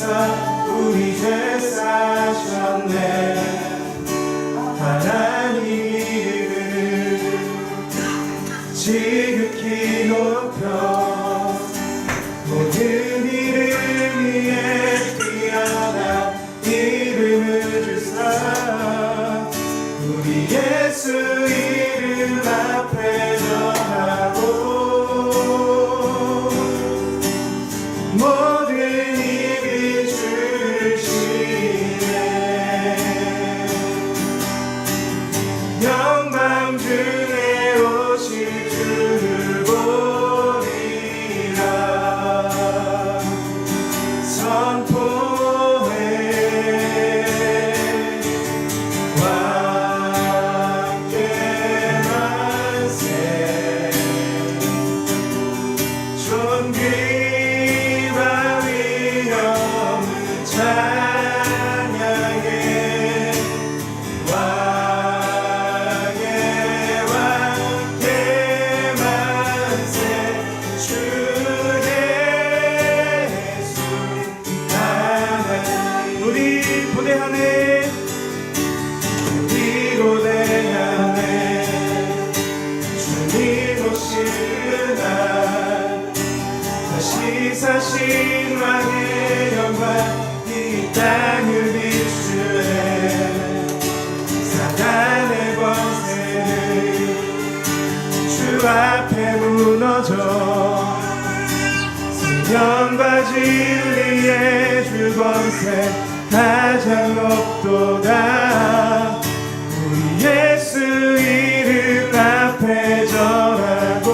우리 죄 사셨네. 하나님 이름을 지극히 높여 모든 이름 위에 뛰어난 이름을 주사 우리 예수 이름 앞에 전하고 모든 입이 주시네. 영광 중에 오실 주를 보리라. 선포해 왕께 만세. 존귀와 위엄을 찬양해. 왕의 왕께 만세. 주 예수 하나님. 우리 고대하네. 우리 고대하네. 주님 오시는 날 다시 사신 왕의 영광 이 땅을 비추네. 사단의 권세는 주 앞에 무너져 승천과 진리의 주 권세 가장 높도다. 우리 예수 이름 앞에 절하고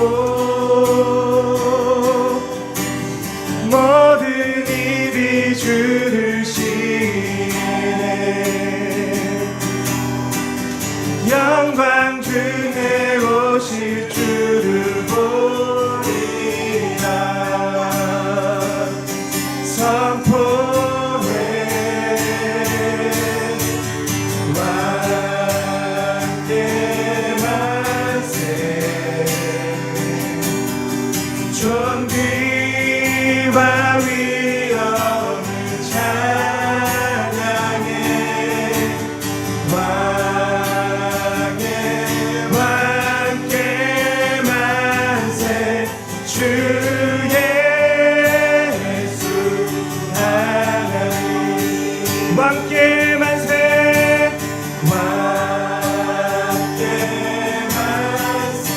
모든 입이 주를 시기네. 영광 중에 오실 주를 보리라. 선포해 왕께 만세. 존귀와 위엄을 찬양해. 왕의 왕께 만세. 주 예수 하나님. 왕께 만세. 왕께 만세.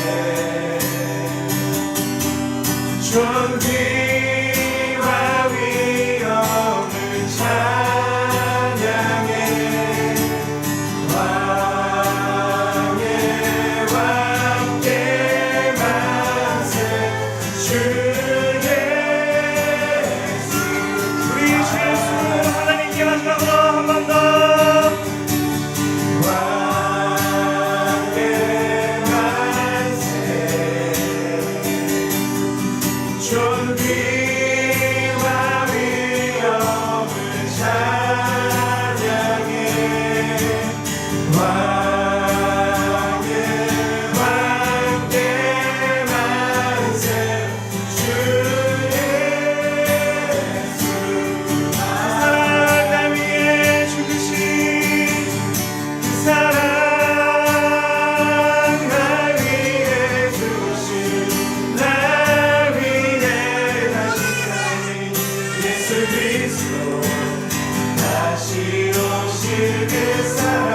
존귀와 위엄을 찬양해. 왕의 왕께 만세. 주 예수. 우리 주 예수 하나님께 마지막으로 한 번 더. 왕께 만세. 존귀와 위엄을 찬양해. 왕의 왕께 만세. 주 예수. 사랑 나 위에 죽으신 그 사랑 나 위에 죽으신 나 위에 다시 사신 예수 그리스도 다시 오실 그 사랑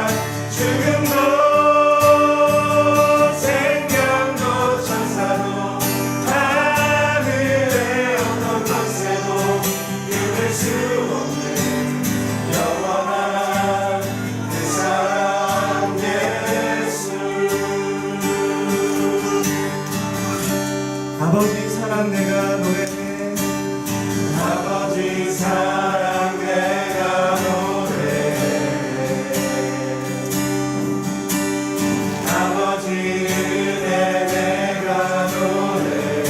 죽음도 생명도 천사도 하늘의 어떤 권세도 이룰 수 없는 영원한 그 사랑 예수. 아버지 사랑 내가 노래해. 아버지 사랑 내가 노래해. 아버지 은혜 내가 노래해.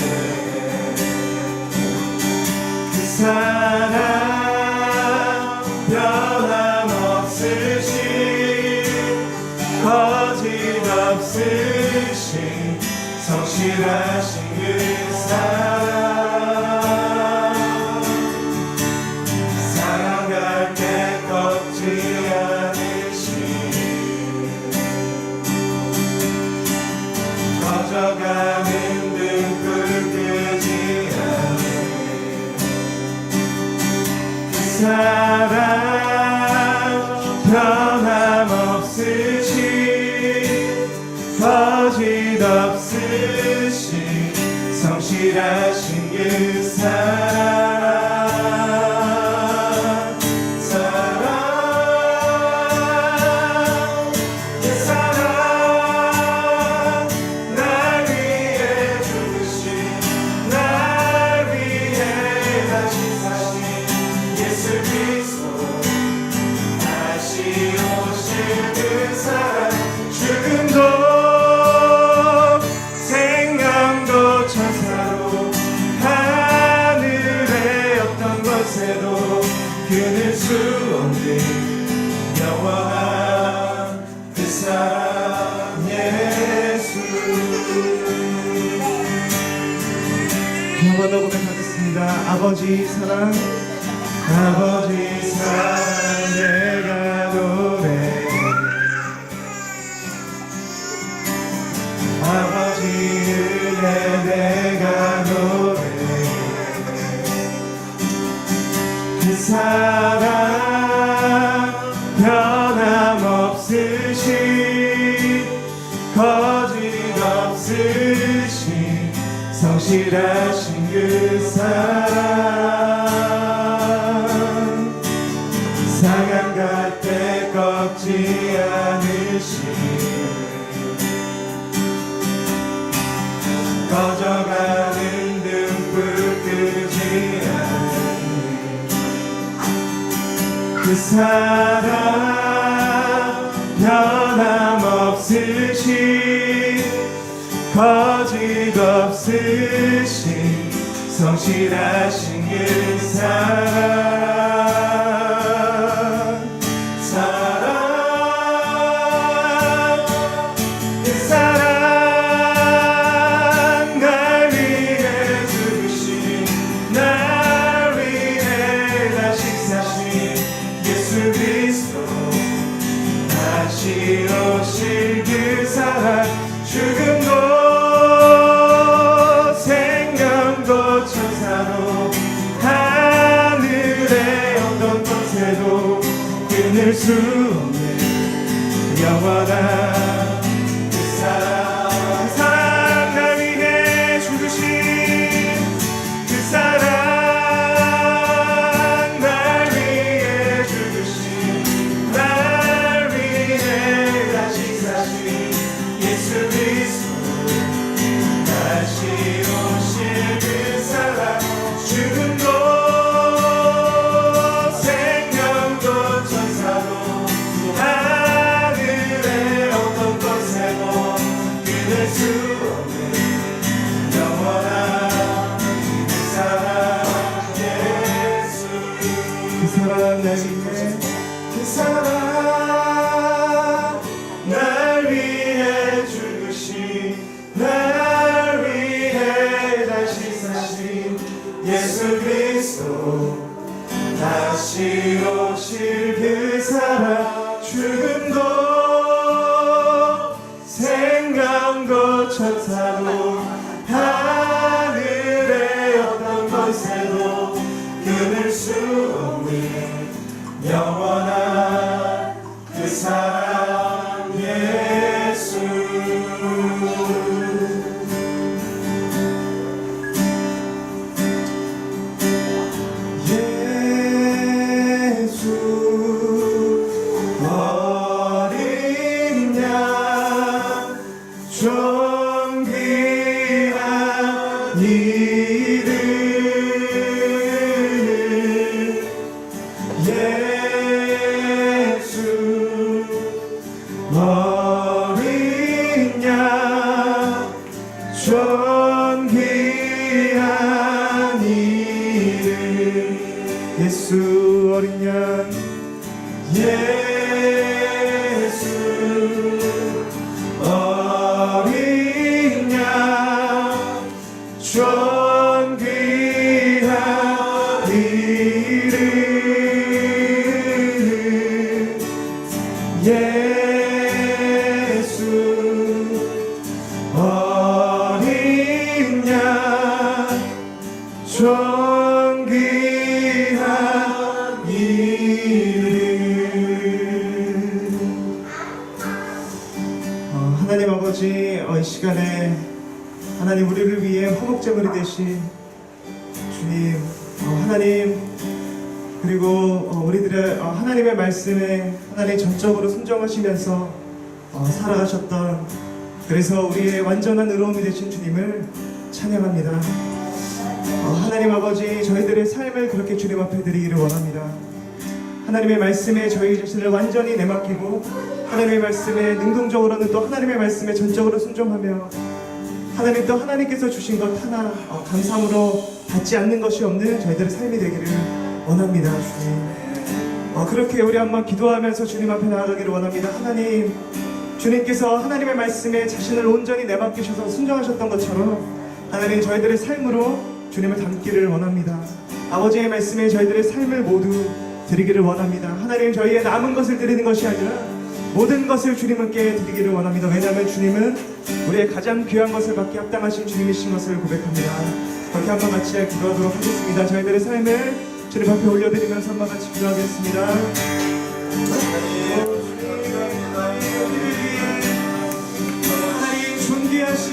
그 사랑 변함없으신 거짓없으신 성실하신 그 사랑 성실하신 그 끊을 수 없는 영원한 그 사랑 예수. 한 번 더 고백하겠습니다. 아버지 사랑, 아버지 사랑 내가 노래해. 아버지 은혜 내가 노래해. 그 사랑 변함없으신 거짓없으신 성실하신 그 사랑 상한 갈 때 꺾지 않으신 꺼져가는 등불 끄지 않으신 그 사랑 변함없으신 거짓없으신 성실하신 그 사랑 그 사랑 날 위해 죽으신 날 위해 다시 사신 예수 그리스도 다시 오실 그 사랑 죽음도 생명도 천사도 하늘의 어떤 것에도 끊을 수 없는 영원한 그 사랑 날 위해 죽으신 그 사랑 날 위해 죽으신 날 위해 다시 사신 예수 그리스도 다시 오실 그 사랑 죽음도 생명도 천사도 하늘의 어떤 것에도 끊을 수 없는 영원한 그 사랑 예수. 그 사랑 날 위해 그 사랑 날 위해 죽으신 날 위해 다시 사신 예수 그리스도 다시 오실 그 사랑 죽음도 생명도 천사도 하늘의 어떤 것에도 끊을 수 없는 영원한 그 사랑 예수. 예수 어린 양 존귀한 이름 예수 어린 양 존귀한 이름 예수 어린 양 예수 어린 양 존귀한 이름 예수 어린 양 존귀한 이름. 하나님 아버지 이 시간에 하나님 우리를 위해 화목제물이 되신 주님, 하나님, 그리고 우리들의 하나님의 말씀에 하나님 전적으로 순종하시면서 살아가셨던, 그래서 우리의 완전한 의로움이 되신 주님을 찬양합니다. 하나님 아버지, 저희들의 삶을 그렇게 주님 앞에 드리기를 원합니다. 하나님의 말씀에 저희 자신을 완전히 내맡기고 하나님의 말씀에 능동적으로는 또 하나님의 말씀에 전적으로 순종하며 하나님 또 하나님께서 주신 것 하나 감사함으로 받지 않는 것이 없는 저희들의 삶이 되기를 원합니다. 주님, 그렇게 우리 한번 기도하면서 주님 앞에 나아가기를 원합니다. 하나님, 주님께서 하나님의 말씀에 자신을 온전히 내맡기셔서 순종하셨던 것처럼 하나님 저희들의 삶으로 주님을 닮기를 원합니다. 아버지의 말씀에 저희들의 삶을 모두 드리기를 원합니다. 하나님, 저희의 남은 것을 드리는 것이 아니라 모든 것을 주님께 드리기를 원합니다. 왜냐하면 주님은 우리의 가장 귀한 것을 받기 합당하신 주님이신 것을 고백합니다. 그렇게 한번 같이 기도하도록 하겠습니다. 저희들의 삶을 주님 앞에 올려드리면서 한번 같이 기도하겠습니다. 하나님, 존귀하신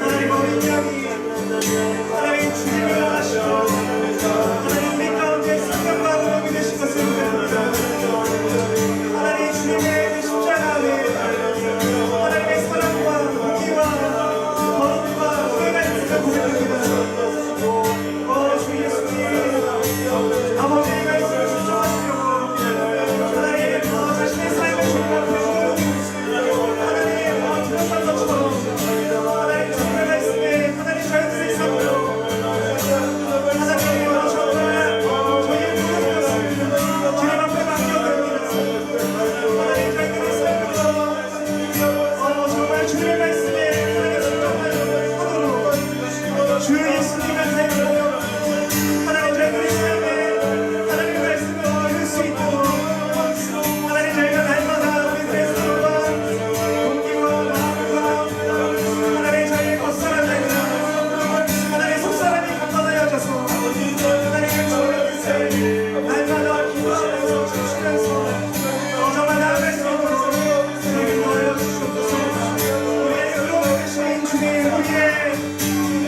하나님 어린 양이 하나님 주님을 원하시고 하나님 우리 가운데 생명과 의로움이 되신 것을 고백합니다. 하나님, 주님의 십자가 안에 하나님의 사랑과 공의와 거룩과 후회가 있음을 고백합니다. 주 예수님, 아버지의 말씀을 순종하시려고 하나님 자신의 삶을 주님 앞에 드려놓고 하나님 들어선 것처럼 하나님 주님의 말씀에 하나님 저희들의 삶으로 하나님 정말 저희의 모든 것을 주님 앞에 맡겨드립니다. 하나님 저희들의 삶으로 정말 주님의 말씀에 하나님 순종하는 손으로 주 예수님의 삶으로 하나님 저희들의 삶에 하나님의 말씀을 얻을 수 있도록 하나님 저희가 날마다 우리들의 삶과 동기와 마음과 하나님 저희의 겉사람들과 하나님 속사람이 강건하여져서 하나님의 주님의 날마다 기도하면서 주시면서 정말 나아갈 수 있도록 주님 도와여 주시옵소서. 우리의 의로운 되신 주님, 우리의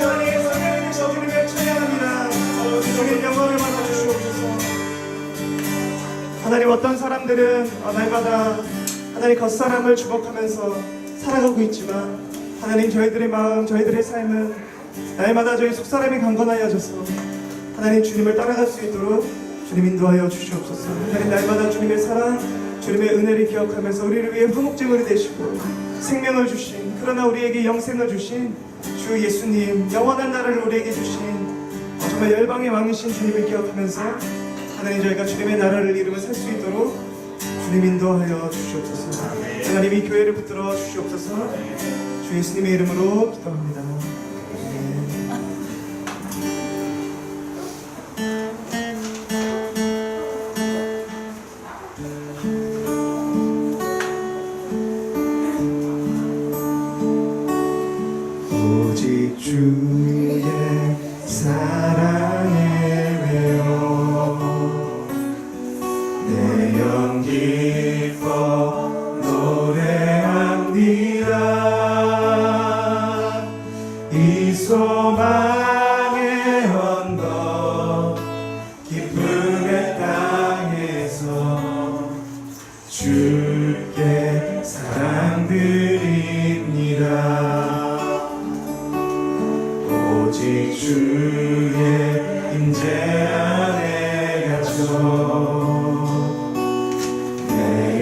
하나님의 성령 되신 주님을 찬양합니다. 주님 영광을 받아 주시옵소서. 하나님, 어떤 사람들은 날마다 하나님 겉사람을 주목하면서 살아가고 있지만 하나님 저희들의 마음, 저희들의 삶은 날마다 저희 속사람이 강건하여져서 하나님 주님을 따라갈 수 있도록 주님 인도하여 주시옵소서. 하나님, 날마다 주님의 사랑, 주님의 은혜를 기억하면서 우리를 위해 화목제물이 되시고 생명을 주신, 그러나 우리에게 영생을 주신 주 예수님, 영원한 나라를 우리에게 주신 정말 열방의 왕이신 주님을 기억하면서 하나님 저희가 주님의 나라를 이루며 살 수 있도록 주님 인도하여 주시옵소서. 하나님, 이 교회를 붙들어 주시옵소서. 주 예수님의 이름으로 기도합니다. 오직 주의 사랑에 매여 내 영 기뻐 노래합니다. 이 소망의 언덕 기쁨의 땅에서 주께 사랑 드립니다. 오직 주의 임재 안에 갇혀 내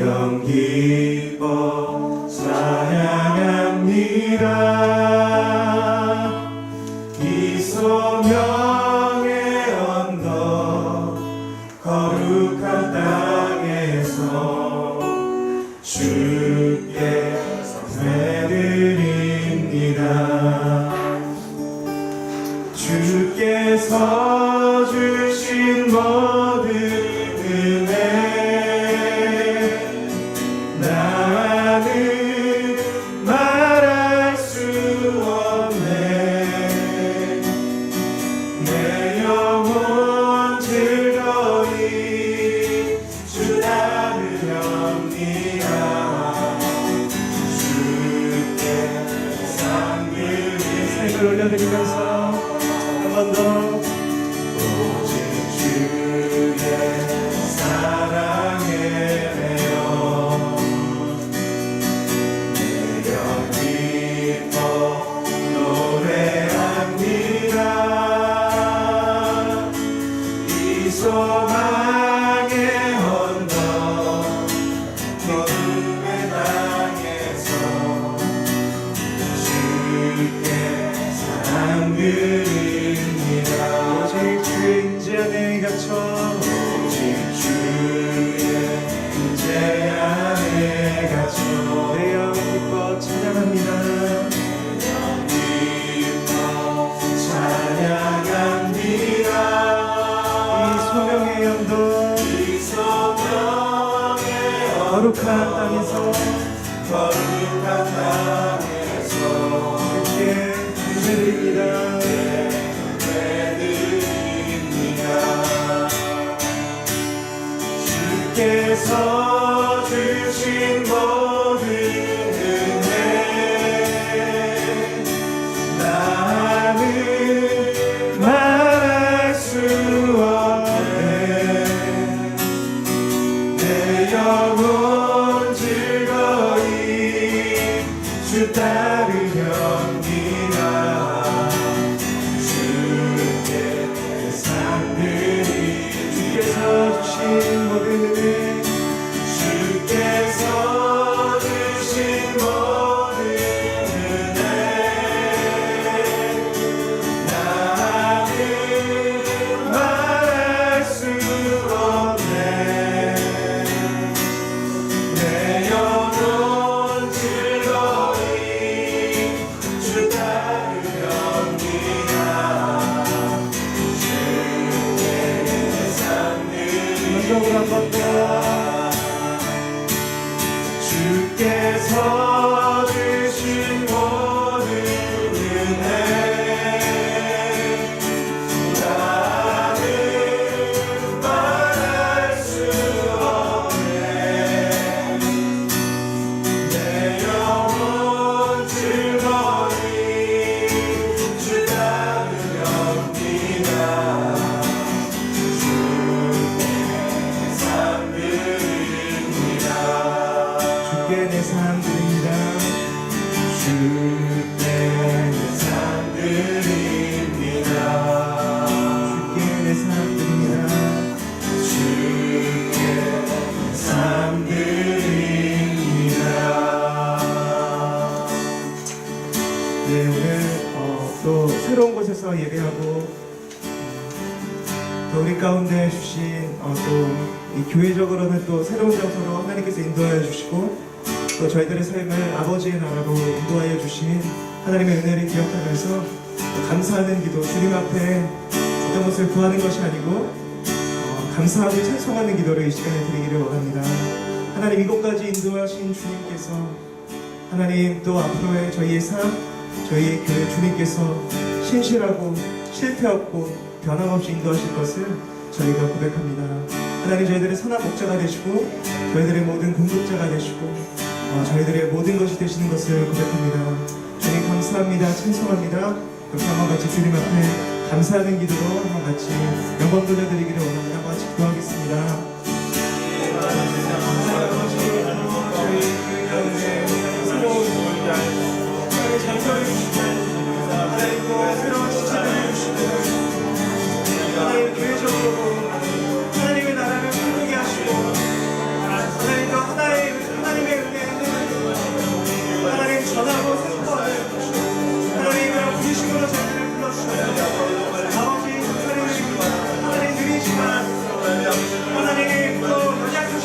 영 기뻐 찬양합니다. 이 소명의 언덕 거룩한 땅에서 주께 성회드립니다. 주께서 주신 모든 은혜 나는 말할 수 없네. 내 영혼 즐거이 주 따르렵니다. 주께 상 드리세 번 더. 오직 주의 사랑에 매여 내가 기뻐 노래합니다. 이 소망의 언덕 기쁨의 땅에서 주께 사랑 드립니다. 오직 주의 임재 안에 갇혀 오직 주의 임재 안에 갇혀 내 영 기뻐 찬양합니다. 기뻐 찬양합니다. 이 소명의 언덕 이 소명의 거룩한 땅에서 거룩한 땅에서 주께 예배드립니다. 예배드립니다. 주께서 주신 모든 은혜 나는 말할 수 없네. 내 영혼 즐거이 주 따르렵니다. 주께 상들이 주께서 주신 모든 은혜 주께서 주신 모든 은혜 나는 말할 수 없네. 내 영혼 즐거이 주 따르렵니다. 주께 상들이 연속으로 한번 더. 주께서 주신 모든 은혜 나는 말할 수 없네. 내 영혼 즐거이 주 따르렵니다. 주께 상드립니다. 주께 내 삶 드립니다. 주께 상드립니다. 주께 내 삶 드립니다. 주께 상드립니다. 네, 오늘 또 새로운 곳에서 예배하고 또 우리 가운데 주신 또 이 교회적으로는 또 새로운 장소로 하나님께서 인도하여 주시고 또 저희들의 삶을 아버지의 나라로 인도하여 주신 하나님의 은혜를 기억하면서 또 감사하는 기도, 주님 앞에 어떤 것을 구하는 것이 아니고 감사하고 찬송하는 기도를 이 시간에 드리기를 원합니다. 하나님 이곳까지 인도하신 주님께서 하나님 또 앞으로의 저희의 삶, 저희의 교회 주님께서 신실하고 실패 없고 변함없이 인도하실 것을 저희가 고백합니다. 하나님 저희들의 선한 목자가 되시고 저희들의 모든 공급자가 되시고 저희들의 모든 것이 되시는 것을 고백합니다. 주님 감사합니다. 찬송합니다. 그렇게 한번 같이 주님 앞에 감사하는 기도로 한번 같이 영광 돌려드리기를 원합니다. 한번 같이 기도하겠습니다. 하나님의 나라를 풍성히 하시고 하나님과 하나님의 은혜는 하나님 전하고 선포하는 하나님의 부르심으로 저희를 불러주셔서 아버지 하나님 느리지만 하나님 또 연약하신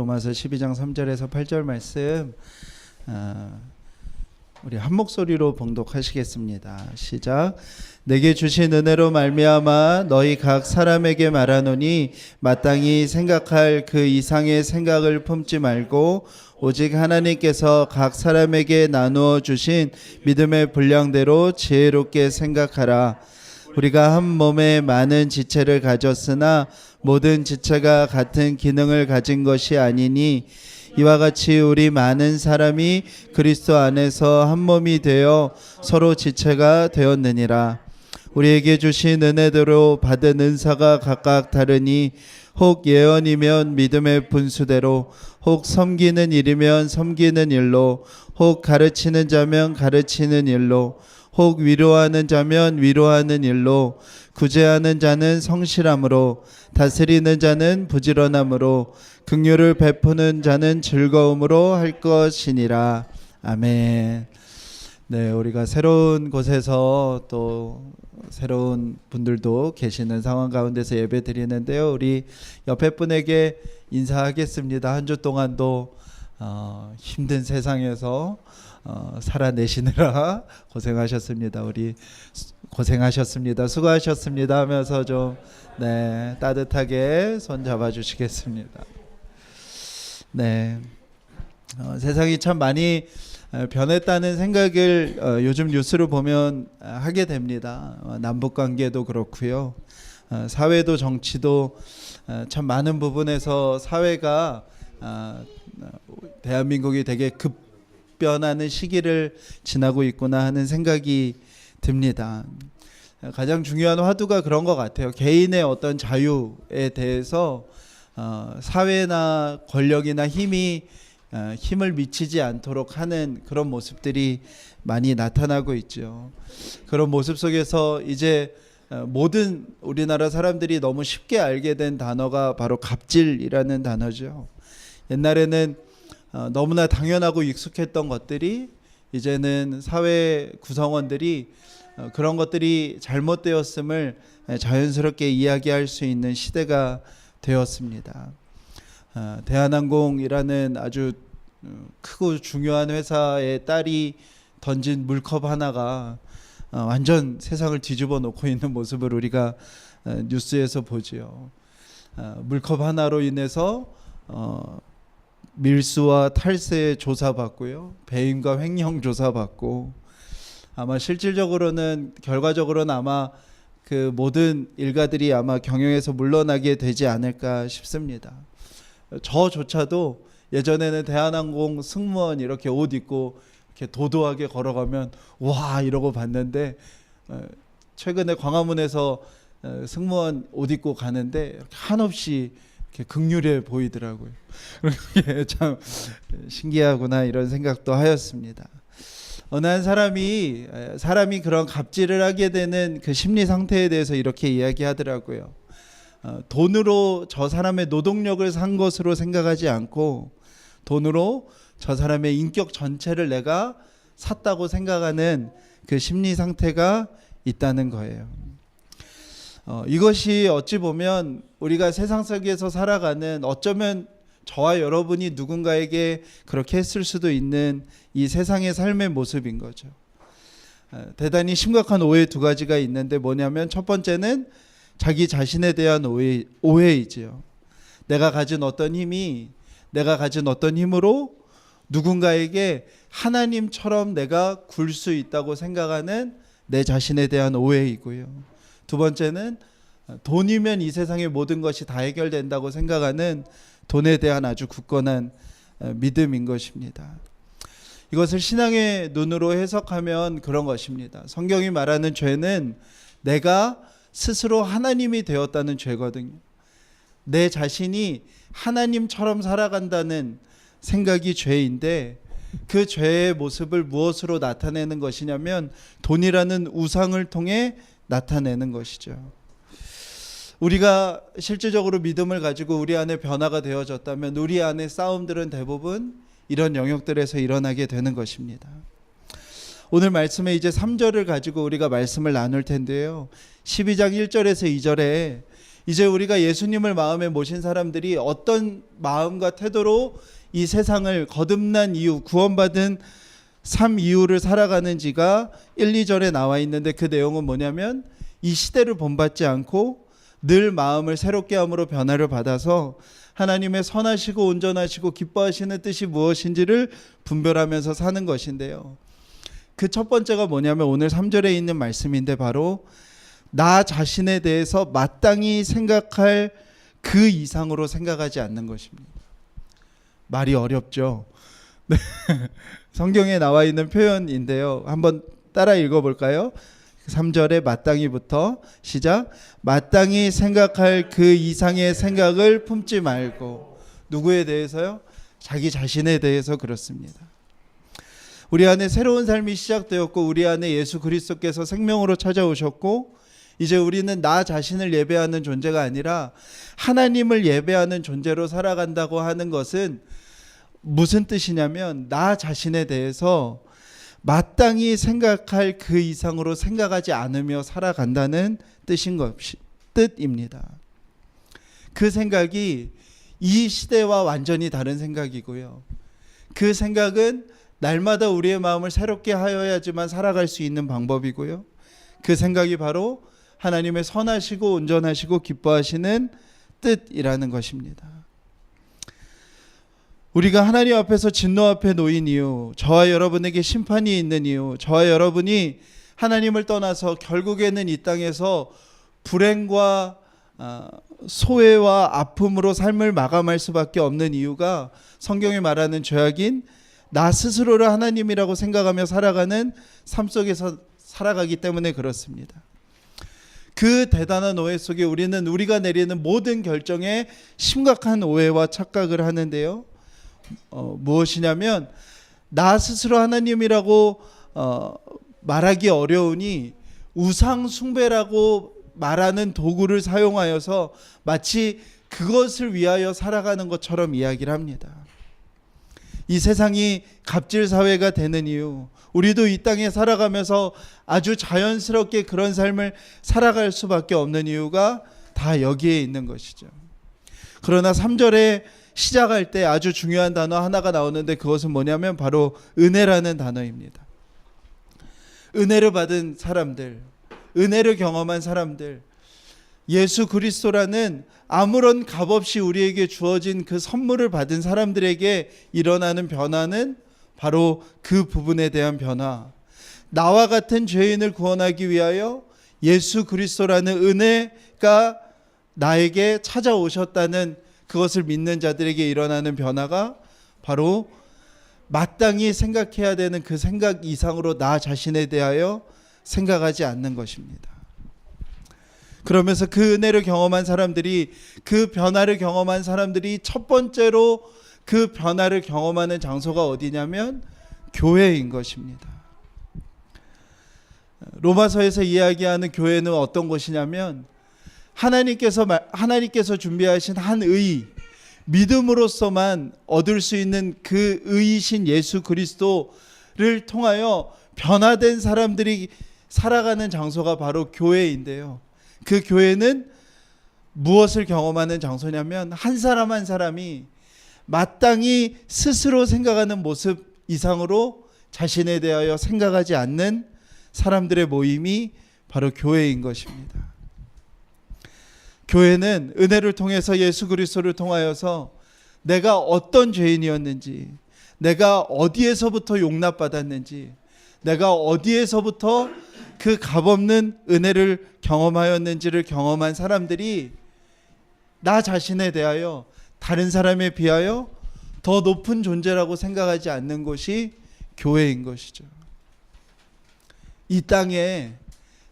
로마서 12장 3절에서 8절 말씀 우리 한 목소리로 봉독하시겠습니다. 시작. 내게 주신 은혜로 말미암아 너희 각 사람에게 말하노니 마땅히 생각할 그 이상의 생각을 품지 말고 오직 하나님께서 각 사람에게 나누어 주신 믿음의 분량대로 지혜롭게 생각하라. 우리가 한 몸에 많은 지체를 가졌으나 모든 지체가 같은 기능을 가진 것이 아니니 이와 같이 우리 많은 사람이 그리스도 안에서 한 몸이 되어 서로 지체가 되었느니라. 우리에게 주신 은혜대로 받은 은사가 각각 다르니 혹 예언이면 믿음의 분수대로, 혹 섬기는 일이면 섬기는 일로, 혹 가르치는 자면 가르치는 일로, 혹 위로하는 자면 위로하는 일로, 구제하는 자는 성실함으로, 다스리는 자는 부지런함으로, 긍휼을 베푸는 자는 즐거움으로 할 것이니라. 아멘. 네, 우리가 새로운 곳에서 또 새로운 분들도 계시는 상황 가운데서 예배 드리는데요. 우리 옆에 분에게 인사하겠습니다. 한 주 동안도 힘든 세상에서 살아내시느라 고생하셨습니다. 우리 고생하셨습니다. 수고하셨습니다 하면서 좀 따뜻하게 손 잡아주시겠습니다. 네, 세상이 참 많이 변했다는 생각을 요즘 뉴스를 보면 하게 됩니다. 남북 관계도 그렇고요. 사회도 정치도 참 많은 부분에서 사회가 대한민국이 되게 급변하는 시기를 지나고 있구나 하는 생각이 듭니다. 가장 중요한 화두가 그런 것 같아요. 개인의 어떤 자유에 대해서 사회나 권력이나 힘을 미치지 않도록 하는 그런 모습들이 많이 나타나고 있죠. 그런 모습 속에서 이제 모든 우리나라 사람들이 너무 쉽게 알게 된 단어가 바로 갑질이라는 단어죠. 옛날에는 너무나 당연하고 익숙했던 것들이 이제는 사회 구성원들이 그런 것들이 잘못되었음을 자연스럽게 이야기할 수 있는 시대가 되었습니다. 대한항공이라는 아주 크고 중요한 회사의 딸이 던진 물컵 하나가 완전 세상을 뒤집어 놓고 있는 모습을 우리가 뉴스에서 보지요. 물컵 하나로 인해서 밀수와 탈세 조사받고요, 배임과 횡령 조사받고, 아마 실질적으로는 결과적으로는 아마 그 모든 일가들이 아마 경영에서 물러나게 되지 않을까 싶습니다. 저조차도 예전에는 대한항공 승무원 이렇게 옷 입고 이렇게 도도하게 걸어가면 와 이러고 봤는데, 최근에 광화문에서 승무원 옷 입고 가는데 한없이 이렇게 극률해 보이더라고요. 그게 참 신기하구나 이런 생각도 하였습니다. 어느 한 사람이 그런 갑질을 하게 되는 그 심리 상태에 대해서 이렇게 이야기하더라고요. 돈으로 저 사람의 노동력을 산 것으로 생각하지 않고 돈으로 저 사람의 인격 전체를 내가 샀다고 생각하는 그 심리 상태가 있다는 거예요. 이것이 어찌 보면 우리가 세상 속에서 살아가는, 어쩌면 저와 여러분이 누군가에게 그렇게 했을 수도 있는 이 세상의 삶의 모습인 거죠. 대단히 심각한 오해 두 가지가 있는데 뭐냐면, 첫 번째는 자기 자신에 대한 오해이지요. 내가 가진 어떤 힘으로 누군가에게 하나님처럼 내가 굴 수 있다고 생각하는 내 자신에 대한 오해이고요. 두 번째는 돈이면 이 세상의 모든 것이 다 해결된다고 생각하는 돈에 대한 아주 굳건한 믿음인 것입니다. 이것을 신앙의 눈으로 해석하면 그런 것입니다. 성경이 말하는 죄는 내가 스스로 하나님이 되었다는 죄거든요. 내 자신이 하나님처럼 살아간다는 생각이 죄인데, 그 죄의 모습을 무엇으로 나타내는 것이냐면 돈이라는 우상을 통해 나타내는 것이죠. 우리가 실질적으로 믿음을 가지고 우리 안에 변화가 되어졌다면 우리 안에 싸움들은 대부분 이런 영역들에서 일어나게 되는 것입니다. 오늘 말씀에 이제 3절을 가지고 우리가 말씀을 나눌 텐데요, 12장 1절에서 2절에 이제 우리가 예수님을 마음에 모신 사람들이 어떤 마음과 태도로 이 세상을 거듭난 이유, 구원받은 삶 이유를 살아가는지가 1, 2절에 나와 있는데, 그 내용은 뭐냐면 이 시대를 본받지 않고 늘 마음을 새롭게 함으로 변화를 받아서 하나님의 선하시고 온전하시고 기뻐하시는 뜻이 무엇인지를 분별하면서 사는 것인데요. 그 첫 번째가 뭐냐면 오늘 3절에 있는 말씀인데, 바로 나 자신에 대해서 마땅히 생각할 그 이상으로 생각하지 않는 것입니다. 말이 어렵죠. 네. 성경에 나와 있는 표현인데요. 한번 따라 읽어볼까요? 3절에 마땅히부터 시작. 마땅히 생각할 그 이상의 생각을 품지 말고. 누구에 대해서요? 자기 자신에 대해서 그렇습니다. 우리 안에 새로운 삶이 시작되었고, 우리 안에 예수 그리스도께서 생명으로 찾아오셨고, 이제 우리는 나 자신을 예배하는 존재가 아니라 하나님을 예배하는 존재로 살아간다고 하는 것은 무슨 뜻이냐면, 나 자신에 대해서 마땅히 생각할 그 이상으로 생각하지 않으며 살아간다는 뜻입니다. 그 생각이 이 시대와 완전히 다른 생각이고요. 그 생각은 날마다 우리의 마음을 새롭게 하여야지만 살아갈 수 있는 방법이고요. 그 생각이 바로 하나님의 선하시고 온전하시고 기뻐하시는 뜻이라는 것입니다. 우리가 하나님 앞에서 진노 앞에 놓인 이유, 저와 여러분에게 심판이 있는 이유, 저와 여러분이 하나님을 떠나서 결국에는 이 땅에서 불행과 소외와 아픔으로 삶을 마감할 수밖에 없는 이유가 성경이 말하는 죄악인 나 스스로를 하나님이라고 생각하며 살아가는 삶 속에서 살아가기 때문에 그렇습니다. 그 대단한 오해 속에 우리는 우리가 내리는 모든 결정에 심각한 오해와 착각을 하는데요. 무엇이냐면 나 스스로 하나님이라고 말하기 어려우니 우상 숭배라고 말하는 도구를 사용하여서 마치 그것을 위하여 살아가는 것처럼 이야기를 합니다. 이 세상이 갑질 사회가 되는 이유, 우리도 이 땅에 살아가면서 아주 자연스럽게 그런 삶을 살아갈 수밖에 없는 이유가 다 여기에 있는 것이죠. 그러나 3절에 시작할 때 아주 중요한 단어 하나가 나오는데, 그것은 뭐냐면 바로 은혜라는 단어입니다. 은혜를 받은 사람들, 은혜를 경험한 사람들, 예수 그리스도라는 아무런 값 없이 우리에게 주어진 그 선물을 받은 사람들에게 일어나는 변화는 바로 그 부분에 대한 변화. 나와 같은 죄인을 구원하기 위하여 예수 그리스도라는 은혜가 나에게 찾아오셨다는 그것을 믿는 자들에게 일어나는 변화가 바로 마땅히 생각해야 되는 그 생각 이상으로 나 자신에 대하여 생각하지 않는 것입니다. 그러면서 그 은혜를 경험한 사람들이, 그 변화를 경험한 사람들이 첫 번째로 그 변화를 경험하는 장소가 어디냐면 교회인 것입니다. 로마서에서 이야기하는 교회는 어떤 곳이냐면 하나님께서 준비하신 한 의, 믿음으로서만 얻을 수 있는 그 의이신 예수 그리스도를 통하여 변화된 사람들이 살아가는 장소가 바로 교회인데요. 그 교회는 무엇을 경험하는 장소냐면 한 사람 한 사람이 마땅히 스스로 생각하는 모습 이상으로 자신에 대하여 생각하지 않는 사람들의 모임이 바로 교회인 것입니다. 교회는 은혜를 통해서 예수 그리스도를 통하여서 내가 어떤 죄인이었는지, 내가 어디에서부터 용납받았는지, 내가 어디에서부터 그 값없는 은혜를 경험하였는지를 경험한 사람들이 나 자신에 대하여 다른 사람에 비하여 더 높은 존재라고 생각하지 않는 곳이 교회인 것이죠. 이 땅에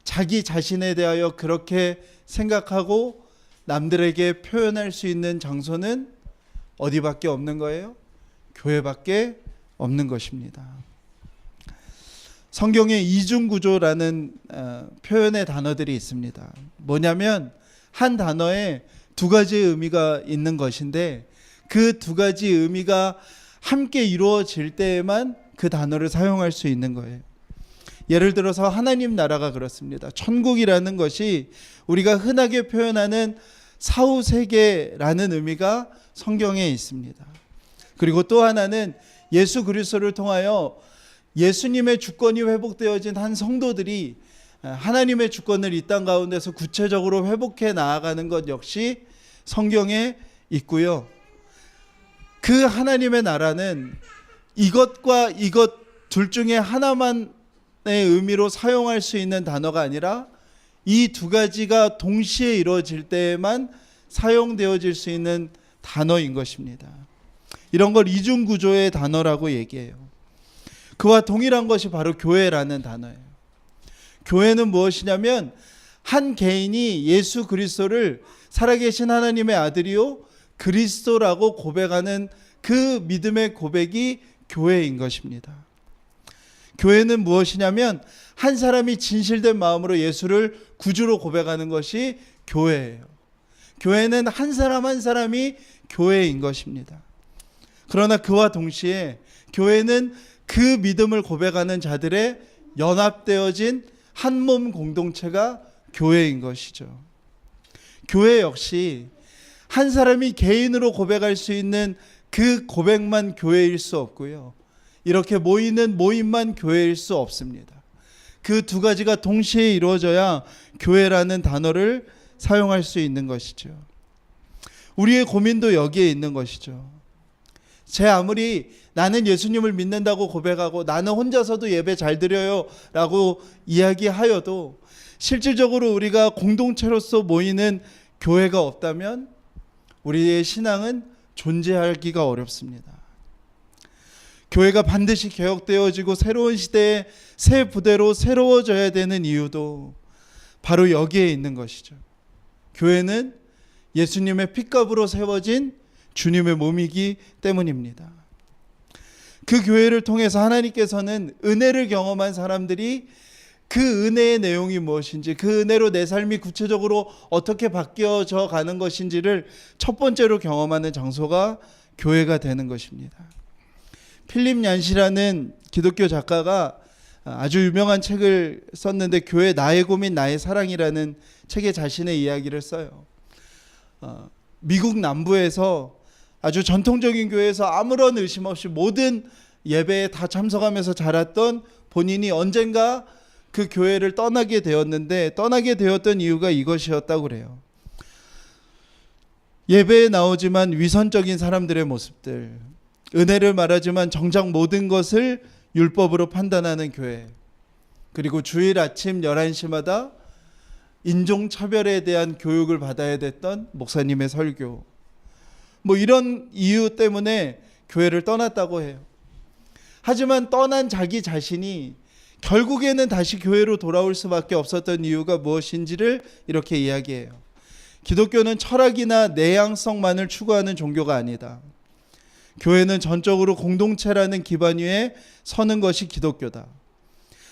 자기 자신에 대하여 그렇게 생각하고 남들에게 표현할 수 있는 장소는 어디밖에 없는 거예요? 교회밖에 없는 것입니다. 성경에 이중구조라는 표현의 단어들이 있습니다. 뭐냐면 한 단어에 두 가지의 의미가 있는 것인데, 그 두 가지 의미가 함께 이루어질 때에만 그 단어를 사용할 수 있는 거예요. 예를 들어서 하나님 나라가 그렇습니다. 천국이라는 것이 우리가 흔하게 표현하는 사후세계라는 의미가 성경에 있습니다. 그리고 또 하나는 예수 그리스도를 통하여 예수님의 주권이 회복되어진 한 성도들이 하나님의 주권을 이 땅 가운데서 구체적으로 회복해 나아가는 것 역시 성경에 있고요. 그 하나님의 나라는 이것과 이것 둘 중에 하나만의 의미로 사용할 수 있는 단어가 아니라 이 두 가지가 동시에 이루어질 때에만 사용되어질 수 있는 단어인 것입니다. 이런 걸 이중구조의 단어라고 얘기해요. 그와 동일한 것이 바로 교회라는 단어예요. 교회는 무엇이냐면 한 개인이 예수 그리스도를 살아계신 하나님의 아들이요 그리스도라고 고백하는 그 믿음의 고백이 교회인 것입니다. 교회는 무엇이냐면 한 사람이 진실된 마음으로 예수를 구주로 고백하는 것이 교회예요. 교회는 한 사람 한 사람이 교회인 것입니다. 그러나 그와 동시에 교회는 그 믿음을 고백하는 자들의 연합되어진 한 몸 공동체가 교회인 것이죠. 교회 역시 한 사람이 개인으로 고백할 수 있는 그 고백만 교회일 수 없고요. 이렇게 모이는 모임만 교회일 수 없습니다. 그 두 가지가 동시에 이루어져야 교회라는 단어를 사용할 수 있는 것이죠. 우리의 고민도 여기에 있는 것이죠. 제 아무리 나는 예수님을 믿는다고 고백하고 나는 혼자서도 예배 잘 드려요 라고 이야기하여도 실질적으로 우리가 공동체로서 모이는 교회가 없다면 우리의 신앙은 존재하기가 어렵습니다. 교회가 반드시 개혁되어지고 새로운 시대의 새 부대로 새로워져야 되는 이유도 바로 여기에 있는 것이죠. 교회는 예수님의 핏값으로 세워진 주님의 몸이기 때문입니다. 그 교회를 통해서 하나님께서는 은혜를 경험한 사람들이 그 은혜의 내용이 무엇인지, 그 은혜로 내 삶이 구체적으로 어떻게 바뀌어져 가는 것인지를 첫 번째로 경험하는 장소가 교회가 되는 것입니다. 필립 얀시라는 기독교 작가가 아주 유명한 책을 썼는데 교회 나의 고민 나의 사랑이라는 책에 자신의 이야기를 써요. 미국 남부에서 아주 전통적인 교회에서 아무런 의심 없이 모든 예배에 다 참석하면서 자랐던 본인이 언젠가 그 교회를 떠나게 되었는데 떠나게 되었던 이유가 이것이었다고 그래요. 예배에 나오지만 위선적인 사람들의 모습들, 은혜를 말하지만 정작 모든 것을 율법으로 판단하는 교회, 그리고 주일 아침 11시마다 인종차별에 대한 교육을 받아야 됐던 목사님의 설교, 이런 이유 때문에 교회를 떠났다고 해요. 하지만 떠난 자기 자신이 결국에는 다시 교회로 돌아올 수밖에 없었던 이유가 무엇인지를 이렇게 이야기해요. 기독교는 철학이나 내향성만을 추구하는 종교가 아니다. 교회는 전적으로 공동체라는 기반 위에 서는 것이 기독교다.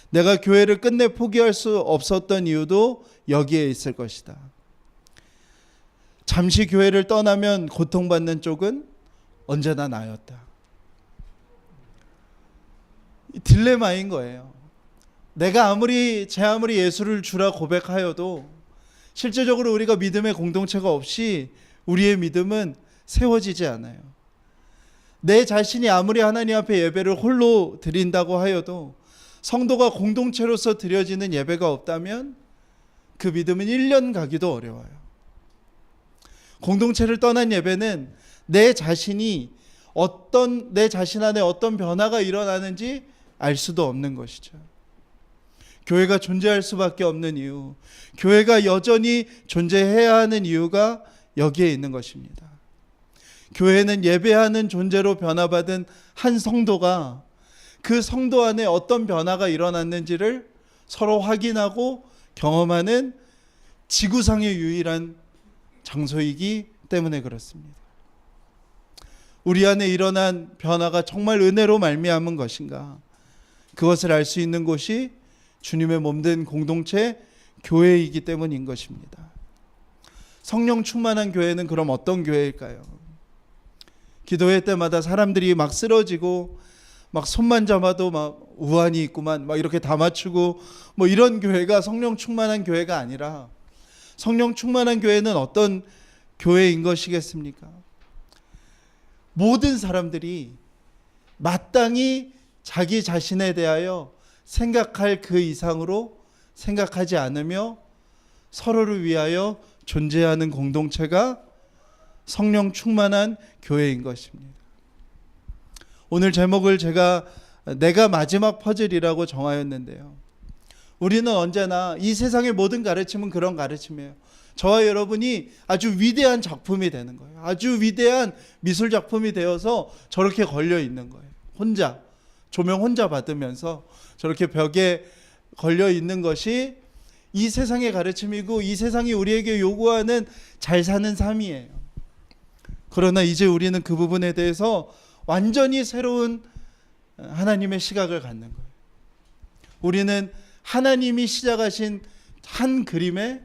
내가 교회를 끝내 포기할 수 없었던 이유도 여기에 있을 것이다. 잠시 교회를 떠나면 고통받는 쪽은 언제나 나였다. 딜레마인 거예요. 내가 아무리 예수를 주라 고백하여도 실제적으로 우리가 믿음의 공동체가 없이 우리의 믿음은 세워지지 않아요. 내 자신이 아무리 하나님 앞에 예배를 홀로 드린다고 하여도 성도가 공동체로서 드려지는 예배가 없다면 그 믿음은 1년 가기도 어려워요. 공동체를 떠난 예배는 내 자신 안에 어떤 변화가 일어나는지 알 수도 없는 것이죠. 교회가 존재할 수밖에 없는 이유, 교회가 여전히 존재해야 하는 이유가 여기에 있는 것입니다. 교회는 예배하는 존재로 변화받은 한 성도가 그 성도 안에 어떤 변화가 일어났는지를 서로 확인하고 경험하는 지구상의 유일한 장소이기 때문에 그렇습니다. 우리 안에 일어난 변화가 정말 은혜로 말미암은 것인가? 그것을 알 수 있는 곳이 주님의 몸된 공동체 교회이기 때문인 것입니다. 성령 충만한 교회는 그럼 어떤 교회일까요? 기도회 때마다 사람들이 막 쓰러지고 막 손만 잡아도 막 우환이 있구만 막 이렇게 다 맞추고 이런 교회가 성령 충만한 교회가 아니라 성령 충만한 교회는 어떤 교회인 것이겠습니까? 모든 사람들이 마땅히 자기 자신에 대하여 생각할 그 이상으로 생각하지 않으며 서로를 위하여 존재하는 공동체가 성령 충만한 교회인 것입니다. 오늘 제목을 제가 내가 마지막 퍼즐이라고 정하였는데요. 우리는 언제나 이 세상의 모든 가르침은 그런 가르침이에요. 저와 여러분이 아주 위대한 작품이 되는 거예요. 아주 위대한 미술 작품이 되어서 저렇게 걸려 있는 거예요. 혼자 조명 혼자 받으면서 저렇게 벽에 걸려 있는 것이 이 세상의 가르침이고 이 세상이 우리에게 요구하는 잘 사는 삶이에요. 그러나 이제 우리는 그 부분에 대해서 완전히 새로운 하나님의 시각을 갖는 거예요. 우리는 하나님이 시작하신 한 그림에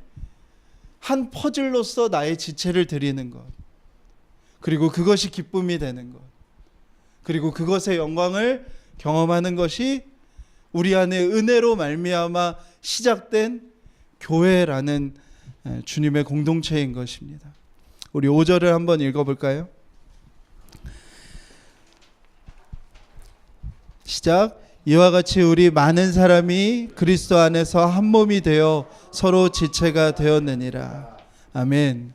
한 퍼즐로서 나의 지체를 드리는 것, 그리고 그것이 기쁨이 되는 것, 그리고 그것의 영광을 경험하는 것이 우리 안에 은혜로 말미암아 시작된 교회라는 주님의 공동체인 것입니다. 우리 5절을 한번 읽어볼까요? 시작. 이와 같이 우리 많은 사람이 그리스도 안에서 한 몸이 되어 서로 지체가 되었느니라. 아멘.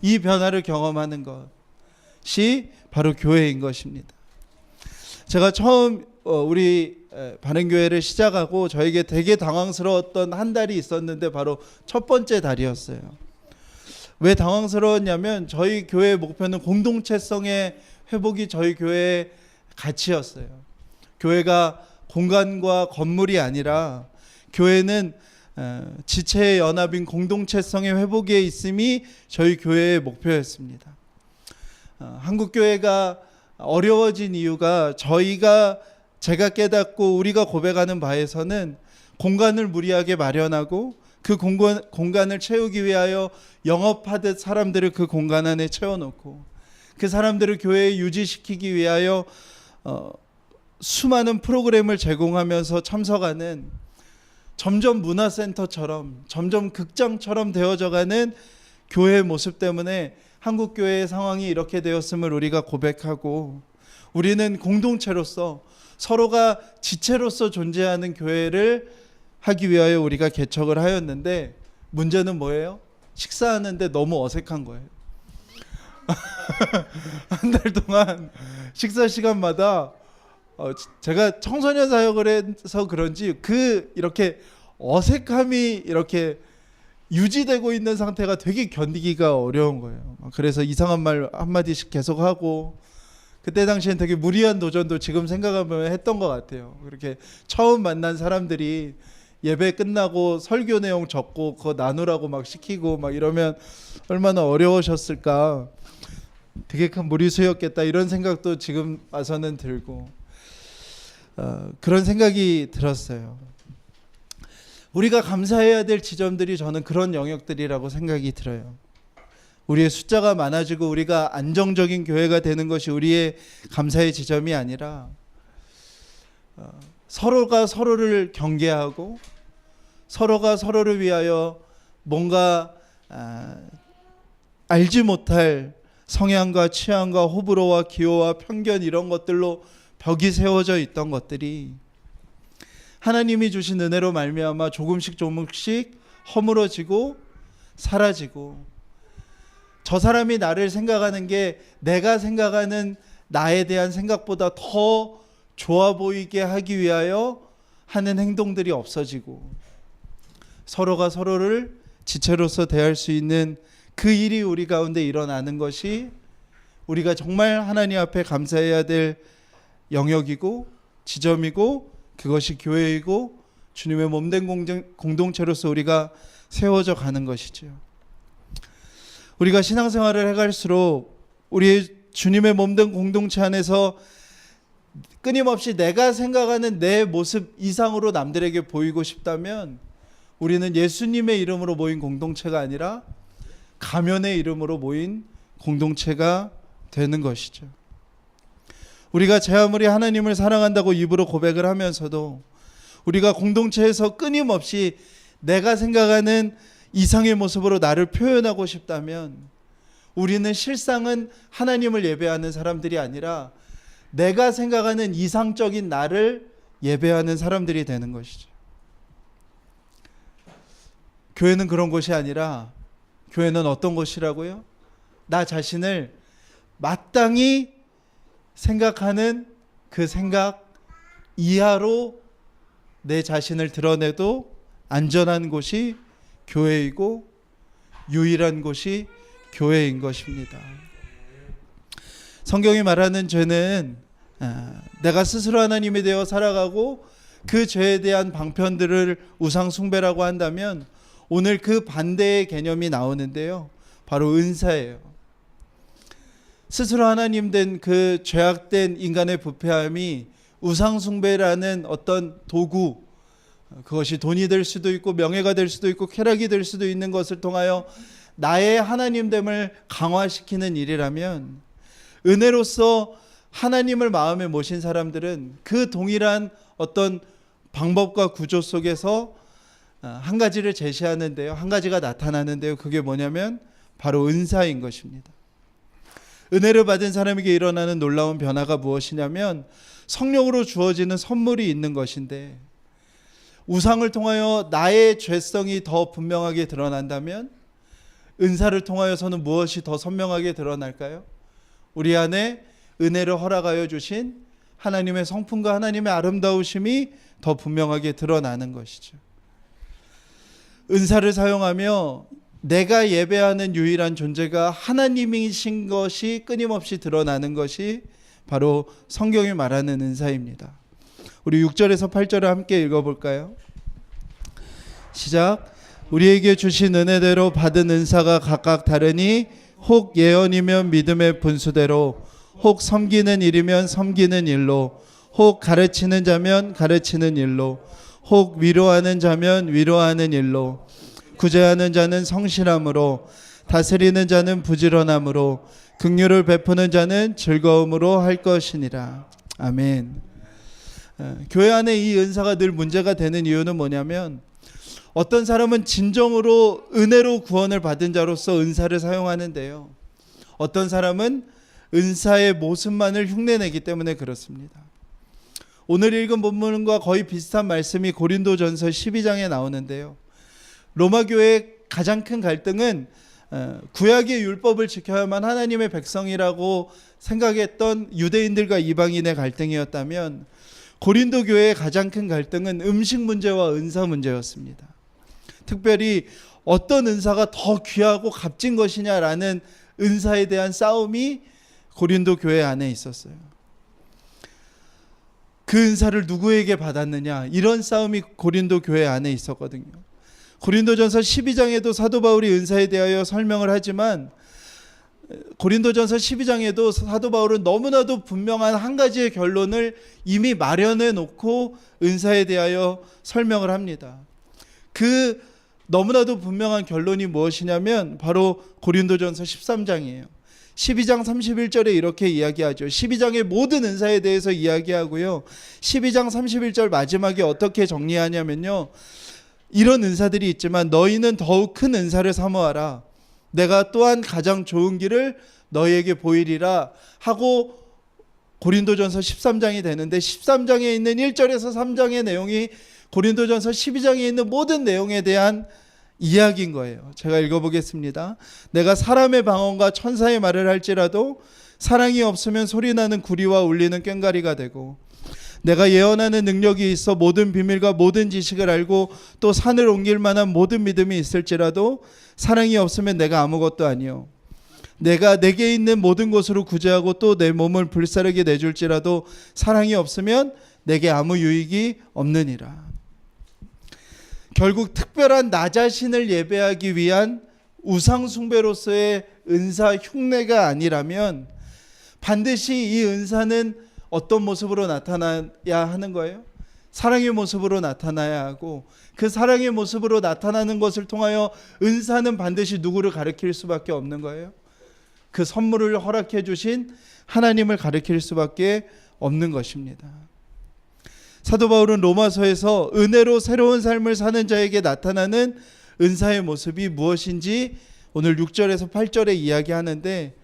이 변화를 경험하는 것이 바로 교회인 것입니다. 제가 처음 우리 바른교회를 시작하고 저에게 되게 당황스러웠던 한 달이 있었는데 바로 첫 번째 달이었어요. 왜 당황스러웠냐면 저희 교회의 목표는 공동체성의 회복이 저희 교회의 가치였어요. 교회가 공간과 건물이 아니라 교회는 지체의 연합인 공동체성의 회복에 있음이 저희 교회의 목표였습니다. 한국교회가 어려워진 이유가 제가 깨닫고 우리가 고백하는 바에서는 공간을 무리하게 마련하고 그 공간을 채우기 위하여 영업하듯 사람들을 그 공간 안에 채워놓고 그 사람들을 교회에 유지시키기 위하여 수많은 프로그램을 제공하면서 참석하는 점점 문화센터처럼 점점 극장처럼 되어져가는 교회의 모습 때문에 한국교회의 상황이 이렇게 되었음을 우리가 고백하고 우리는 공동체로서 서로가 지체로서 존재하는 교회를 하기 위하여 우리가 개척을 하였는데 문제는 뭐예요? 식사하는데 너무 어색한 거예요. 한 달 동안 식사 시간마다 제가 청소년 사역을 해서 그런지 이렇게 어색함이 이렇게 유지되고 있는 상태가 되게 견디기가 어려운 거예요. 그래서 이상한 말 한마디씩 계속하고 그때 당시엔 되게 무리한 도전도 지금 생각하면 했던 것 같아요. 그렇게 처음 만난 사람들이 예배 끝나고 설교 내용 적고 그거 나누라고 막 시키고 막 이러면 얼마나 어려우셨을까. 되게 큰 무리수였겠다 이런 생각도 지금 와서는 들고 그런 생각이 들었어요. 우리가 감사해야 될 지점들이 저는 그런 영역들이라고 생각이 들어요. 우리의 숫자가 많아지고 우리가 안정적인 교회가 되는 것이 우리의 감사의 지점이 아니라 서로가 서로를 경계하고 서로가 서로를 위하여 뭔가 알지 못할 성향과 취향과 호불호와 기호와 편견 이런 것들로 벽이 세워져 있던 것들이 하나님이 주신 은혜로 말미암아 조금씩 허물어지고 사라지고 저 사람이 나를 생각하는 게 내가 생각하는 나에 대한 생각보다 더 좋아 보이게 하기 위하여 하는 행동들이 없어지고 서로가 서로를 지체로서 대할 수 있는 그 일이 우리 가운데 일어나는 것이 우리가 정말 하나님 앞에 감사해야 될 영역이고 지점이고 그것이 교회이고 주님의 몸된 공동체로서 우리가 세워져 가는 것이죠. 우리가 신앙생활을 해갈수록 우리 주님의 몸된 공동체 안에서 끊임없이 내가 생각하는 내 모습 이상으로 남들에게 보이고 싶다면 우리는 예수님의 이름으로 모인 공동체가 아니라 가면의 이름으로 모인 공동체가 되는 것이죠. 우리가 제 아무리 하나님을 사랑한다고 입으로 고백을 하면서도 우리가 공동체에서 끊임없이 내가 생각하는 이상의 모습으로 나를 표현하고 싶다면 우리는 실상은 하나님을 예배하는 사람들이 아니라 내가 생각하는 이상적인 나를 예배하는 사람들이 되는 것이죠. 교회는 그런 곳이 아니라 교회는 어떤 곳이라고요? 나 자신을 마땅히 생각하는 그 생각 이하로 내 자신을 드러내도 안전한 곳이 교회이고 유일한 곳이 교회인 것입니다. 성경이 말하는 죄는 내가 스스로 하나님이 되어 살아가고 그 죄에 대한 방편들을 우상 숭배라고 한다면 오늘 그 반대의 개념이 나오는데요. 바로 은사예요. 스스로 하나님 된 그 죄악된 인간의 부패함이 우상 숭배라는 어떤 도구, 그것이 돈이 될 수도 있고 명예가 될 수도 있고 쾌락이 될 수도 있는 것을 통하여 나의 하나님됨을 강화시키는 일이라면, 은혜로서 하나님을 마음에 모신 사람들은 그 동일한 어떤 방법과 구조 속에서 한 가지를 제시하는데요. 한 가지가 나타나는데요. 그게 뭐냐면 바로 은사인 것입니다. 은혜를 받은 사람에게 일어나는 놀라운 변화가 무엇이냐면 성령으로 주어지는 선물이 있는 것인데, 우상을 통하여 나의 죄성이 더 분명하게 드러난다면 은사를 통하여서는 무엇이 더 선명하게 드러날까요? 우리 안에 은혜를 허락하여 주신 하나님의 성품과 하나님의 아름다우심이 더 분명하게 드러나는 것이죠. 은사를 사용하며 내가 예배하는 유일한 존재가 하나님이신 것이 끊임없이 드러나는 것이 바로 성경이 말하는 은사입니다. 우리 6절에서 8절을 함께 읽어볼까요? 시작. 우리에게 주신 은혜대로 받은 은사가 각각 다르니 혹 예언이면 믿음의 분수대로, 혹 섬기는 일이면 섬기는 일로, 혹 가르치는 자면 가르치는 일로, 혹 위로하는 자면 위로하는 일로, 구제하는 자는 성실함으로, 다스리는 자는 부지런함으로, 긍휼을 베푸는 자는 즐거움으로 할 것이니라. 아멘. 교회 안에 이 은사가 늘 문제가 되는 이유는 뭐냐면, 어떤 사람은 진정으로 은혜로 구원을 받은 자로서 은사를 사용하는데요, 어떤 사람은 은사의 모습만을 흉내내기 때문에 그렇습니다. 오늘 읽은 본문과 거의 비슷한 말씀이 고린도전서 12장에 나오는데요, 로마 교회의 가장 큰 갈등은 구약의 율법을 지켜야만 하나님의 백성이라고 생각했던 유대인들과 이방인의 갈등이었다면, 고린도 교회의 가장 큰 갈등은 음식 문제와 은사 문제였습니다. 특별히 어떤 은사가 더 귀하고 값진 것이냐라는 은사에 대한 싸움이 고린도 교회 안에 있었어요. 그 은사를 누구에게 받았느냐, 이런 싸움이 고린도 교회 안에 있었거든요. 고린도전서 12장에도 사도 바울이 은사에 대하여 설명을 하지만, 고린도전서 12장에도 사도 바울은 너무나도 분명한 한 가지의 결론을 이미 마련해 놓고 은사에 대하여 설명을 합니다. 그 너무나도 분명한 결론이 무엇이냐면 바로 고린도전서 13장이에요. 12장 31절에 이렇게 이야기하죠. 12장의 모든 은사에 대해서 이야기하고요, 12장 31절 마지막에 어떻게 정리하냐면요, 이런 은사들이 있지만 너희는 더욱 큰 은사를 사모하라. 내가 또한 가장 좋은 길을 너희에게 보이리라 하고 고린도전서 13장이 되는데, 13장에 있는 1절에서 3장의 내용이 고린도전서 12장에 있는 모든 내용에 대한 이야기인 거예요. 제가 읽어보겠습니다. 내가 사람의 방언과 천사의 말을 할지라도 사랑이 없으면 소리나는 구리와 울리는 꽹과리가 되고, 내가 예언하는 능력이 있어 모든 비밀과 모든 지식을 알고 또 산을 옮길 만한 모든 믿음이 있을지라도 사랑이 없으면 내가 아무것도 아니요, 내가 내게 있는 모든 것으로 구제하고 또 내 몸을 불사르게 내줄지라도 사랑이 없으면 내게 아무 유익이 없느니라. 결국 특별한 나 자신을 예배하기 위한 우상 숭배로서의 은사 흉내가 아니라면 반드시 이 은사는 어떤 모습으로 나타나야 하는 거예요? 사랑의 모습으로 나타나야 하고, 그 사랑의 모습으로 나타나는 것을 통하여 은사는 반드시 누구를 가리킬 수밖에 없는 거예요? 그 선물을 허락해 주신 하나님을 가리킬 수밖에 없는 것입니다. 사도 바울은 로마서에서 은혜로 새로운 삶을 사는 자에게 나타나는 은사의 모습이 무엇인지 오늘 6절에서 8절에 이야기하는데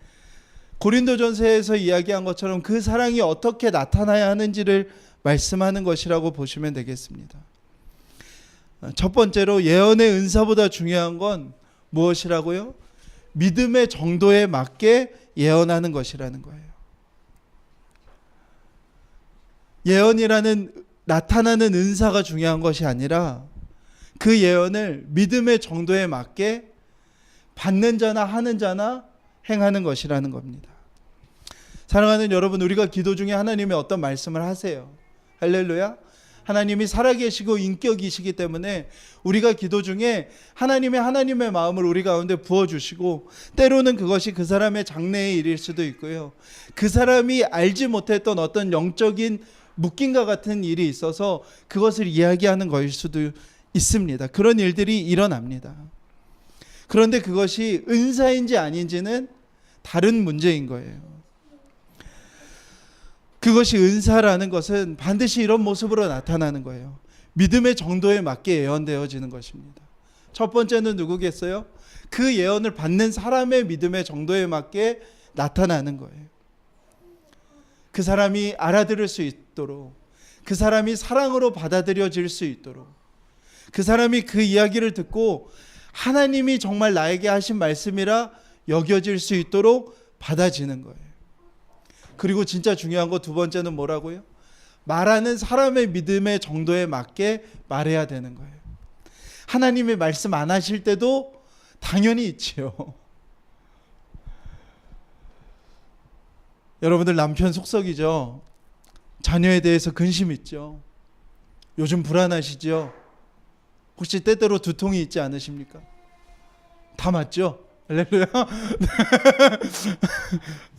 고린도전서에서 이야기한 것처럼 그 사랑이 어떻게 나타나야 하는지를 말씀하는 것이라고 보시면 되겠습니다. 첫 번째로 예언의 은사보다 중요한 건 무엇이라고요? 믿음의 정도에 맞게 예언하는 것이라는 거예요. 예언이라는 나타나는 은사가 중요한 것이 아니라 그 예언을 믿음의 정도에 맞게 받는 자나 하는 자나 행하는 것이라는 겁니다. 사랑하는 여러분, 우리가 기도 중에 하나님이 어떤 말씀을 하세요. 할렐루야. 하나님이 살아계시고 인격이시기 때문에 우리가 기도 중에 하나님의 마음을 우리 가운데 부어주시고, 때로는 그것이 그 사람의 장래의 일일 수도 있고요, 그 사람이 알지 못했던 어떤 영적인 묶임과 같은 일이 있어서 그것을 이야기하는 것일 수도 있습니다. 그런 일들이 일어납니다. 그런데 그것이 은사인지 아닌지는 다른 문제인 거예요. 그것이 은사라는 것은 반드시 이런 모습으로 나타나는 거예요. 믿음의 정도에 맞게 예언되어지는 것입니다. 첫 번째는 누구겠어요? 그 예언을 받는 사람의 믿음의 정도에 맞게 나타나는 거예요. 그 사람이 알아들을 수 있도록, 그 사람이 사랑으로 받아들여질 수 있도록, 그 사람이 그 이야기를 듣고 하나님이 정말 나에게 하신 말씀이라 여겨질 수 있도록 받아지는 거예요. 그리고 진짜 중요한 거 두 번째는 뭐라고요? 말하는 사람의 믿음의 정도에 맞게 말해야 되는 거예요. 하나님이 말씀 안 하실 때도 당연히 있지요. 여러분들 남편 속썩이죠? 자녀에 대해서 근심 있죠? 요즘 불안하시죠? 혹시 때때로 두통이 있지 않으십니까? 다 맞죠? 할렐루야.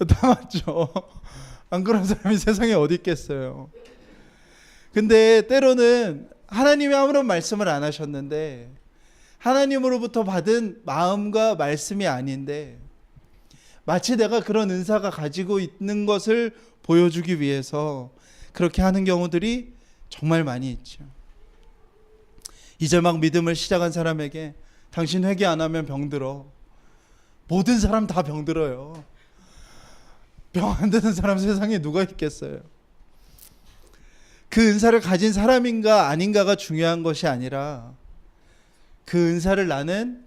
다 맞죠. 안 그런 사람이 세상에 어디 있겠어요. 근데 때로는 하나님이 아무런 말씀을 안 하셨는데, 하나님으로부터 받은 마음과 말씀이 아닌데 마치 내가 그런 은사가 가지고 있는 것을 보여주기 위해서 그렇게 하는 경우들이 정말 많이 있죠. 이제 막 믿음을 시작한 사람에게 당신 회개 안 하면 병들어. 모든 사람 다 병들어요. 병 안 드는 사람 세상에 누가 있겠어요. 그 은사를 가진 사람인가 아닌가가 중요한 것이 아니라 그 은사를 나는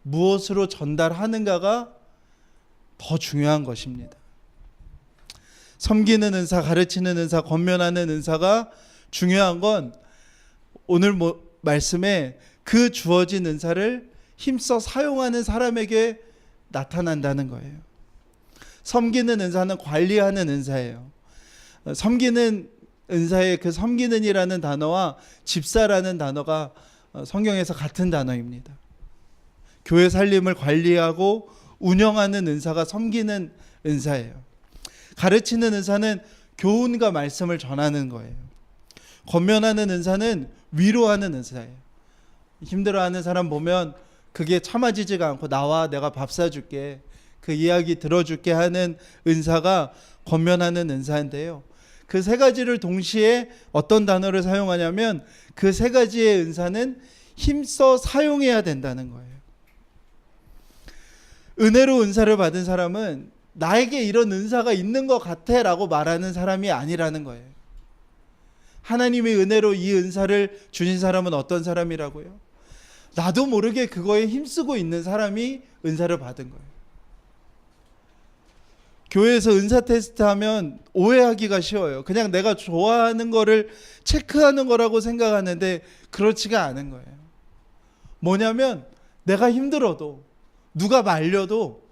무엇으로 전달하는가가 더 중요한 것입니다. 섬기는 은사, 가르치는 은사, 권면하는 은사가 중요한 건 오늘 말씀에 그 주어진 은사를 힘써 사용하는 사람에게 나타난다는 거예요. 섬기는 은사는 관리하는 은사예요. 섬기는 은사의 그 섬기는이라는 단어와 집사라는 단어가 성경에서 같은 단어입니다. 교회 살림을 관리하고 운영하는 은사가 섬기는 은사예요. 가르치는 은사는 교훈과 말씀을 전하는 거예요. 권면하는 은사는 위로하는 은사예요. 힘들어하는 사람 보면 그게 참아지지가 않고 나와 내가 밥 사줄게, 그 이야기 들어줄게 하는 은사가 권면하는 은사인데요. 그 세 가지를 동시에 어떤 단어를 사용하냐면 그 세 가지의 은사는 힘써 사용해야 된다는 거예요. 은혜로 은사를 받은 사람은 나에게 이런 은사가 있는 것 같아 라고 말하는 사람이 아니라는 거예요. 하나님의 은혜로 이 은사를 주신 사람은 어떤 사람이라고요? 나도 모르게 그거에 힘쓰고 있는 사람이 은사를 받은 거예요. 교회에서 은사 테스트 하면 오해하기가 쉬워요. 그냥 내가 좋아하는 거를 체크하는 거라고 생각하는데 그렇지가 않은 거예요. 뭐냐면 내가 힘들어도 누가 말려도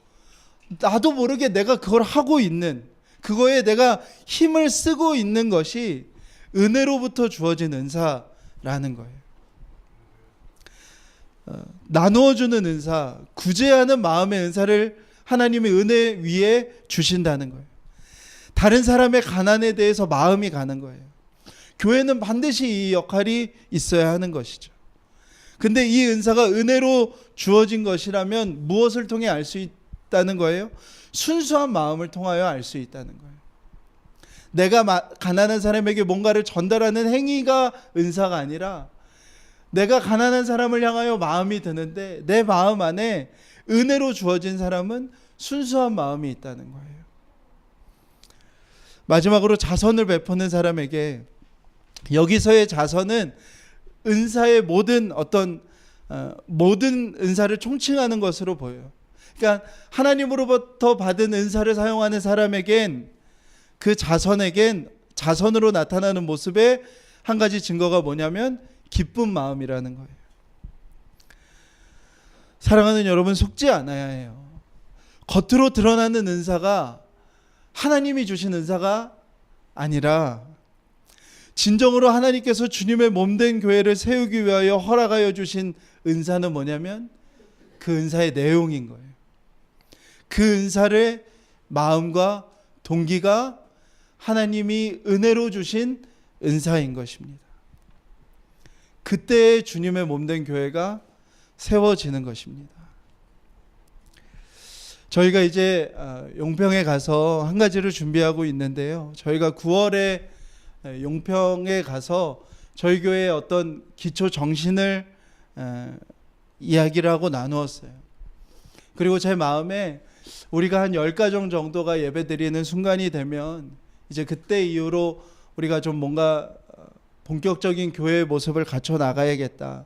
나도 모르게 내가 그걸 하고 있는, 그거에 내가 힘을 쓰고 있는 것이 은혜로부터 주어진 은사라는 거예요. 나누어주는 은사, 구제하는 마음의 은사를 하나님의 은혜 위에 주신다는 거예요. 다른 사람의 가난에 대해서 마음이 가는 거예요. 교회는 반드시 이 역할이 있어야 하는 것이죠. 근데 이 은사가 은혜로 주어진 것이라면 무엇을 통해 알 수 있다는 거예요? 순수한 마음을 통하여 알 수 있다는 거예요. 내가 가난한 사람에게 뭔가를 전달하는 행위가 은사가 아니라 내가 가난한 사람을 향하여 마음이 드는데 내 마음 안에 은혜로 주어진 사람은 순수한 마음이 있다는 거예요. 마지막으로 자선을 베푸는 사람에게 여기서의 자선은 은사의 모든 은사를 총칭하는 것으로 보여요. 그러니까 하나님으로부터 받은 은사를 사용하는 사람에겐 그 자선으로 나타나는 모습의 한 가지 증거가 뭐냐면 기쁜 마음이라는 거예요. 사랑하는 여러분, 속지 않아야 해요. 겉으로 드러나는 은사가 하나님이 주신 은사가 아니라 진정으로 하나님께서 주님의 몸된 교회를 세우기 위하여 허락하여 주신 은사는 뭐냐면 그 은사의 내용인 거예요. 그 은사의 마음과 동기가 하나님이 은혜로 주신 은사인 것입니다. 그때 주님의 몸된 교회가 세워지는 것입니다. 저희가 이제 용평에 가서 한 가지를 준비하고 있는데요. 저희가 9월에 용평에 가서 저희 교회의 어떤 기초 정신을 이야기를 하고 나누었어요. 그리고 제 마음에 우리가 한 10가정 정도가 예배드리는 순간이 되면 이제 그때 이후로 우리가 좀 뭔가 본격적인 교회의 모습을 갖춰 나가야겠다.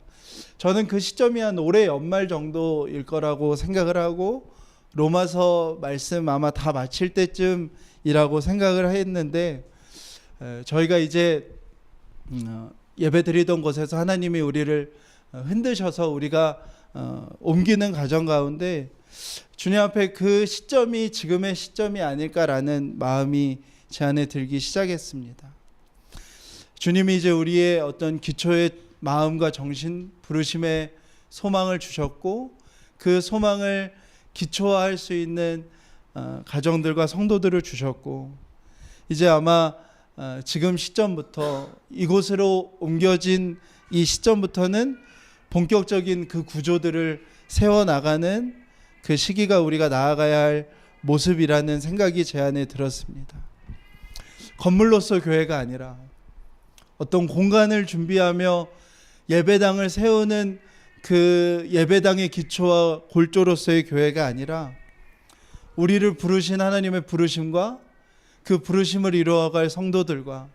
저는 그 시점이 한 올해 연말 정도일 거라고 생각을 하고 로마서 말씀 아마 다 마칠 때쯤이라고 생각을 했는데 저희가 이제 예배드리던 곳에서 하나님이 우리를 흔드셔서 우리가 옮기는 과정 가운데 주님 앞에 그 시점이 지금의 시점이 아닐까라는 마음이 제 안에 들기 시작했습니다. 주님이 이제 우리의 어떤 기초의 마음과 정신, 부르심의 소망을 주셨고 그 소망을 기초화할 수 있는 가정들과 성도들을 주셨고 이제 아마 지금 시점부터 이곳으로 옮겨진 이 시점부터는 본격적인 그 구조들을 세워나가는 그 시기가 우리가 나아가야 할 모습이라는 생각이 제 안에 들었습니다. 건물로서 교회가 아니라 어떤 공간을 준비하며 예배당을 세우는 그 예배당의 기초와 골조로서의 교회가 아니라 우리를 부르신 하나님의 부르심과 그 부르심을 이루어갈 성도들과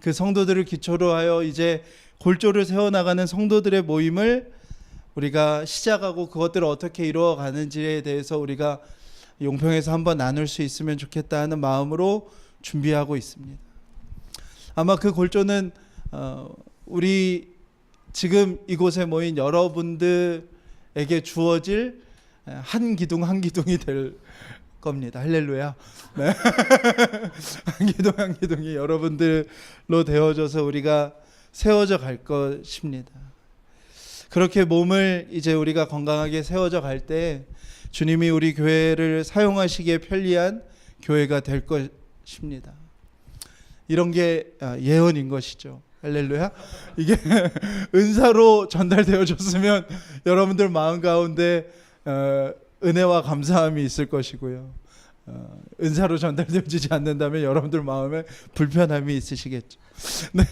그 성도들을 기초로 하여 이제 골조를 세워나가는 성도들의 모임을 우리가 시작하고 그것들을 어떻게 이루어가는지에 대해서 우리가 용평에서 한번 나눌 수 있으면 좋겠다 하는 마음으로 준비하고 있습니다. 아마 그 골조는 우리 지금 이곳에 모인 여러분들에게 주어질 한 기둥 한 기둥이 될 겁니다. 할렐루야. 네. 한 기둥이 여러분들로 되어져서 우리가 세워져 갈 것입니다. 그렇게 몸을 이제 우리가 건강하게 세워져 갈 때 주님이 우리 교회를 사용하시기에 편리한 교회가 될 것입니다. 이런 게 예언인 것이죠. 할렐루야. 이게 은사로 전달되어졌으면 여러분들 마음 가운데 은혜와 감사함이 있을 것이고요. 은사로 전달되어지지 않는다면 여러분들 마음에 불편함이 있으시겠죠. 네.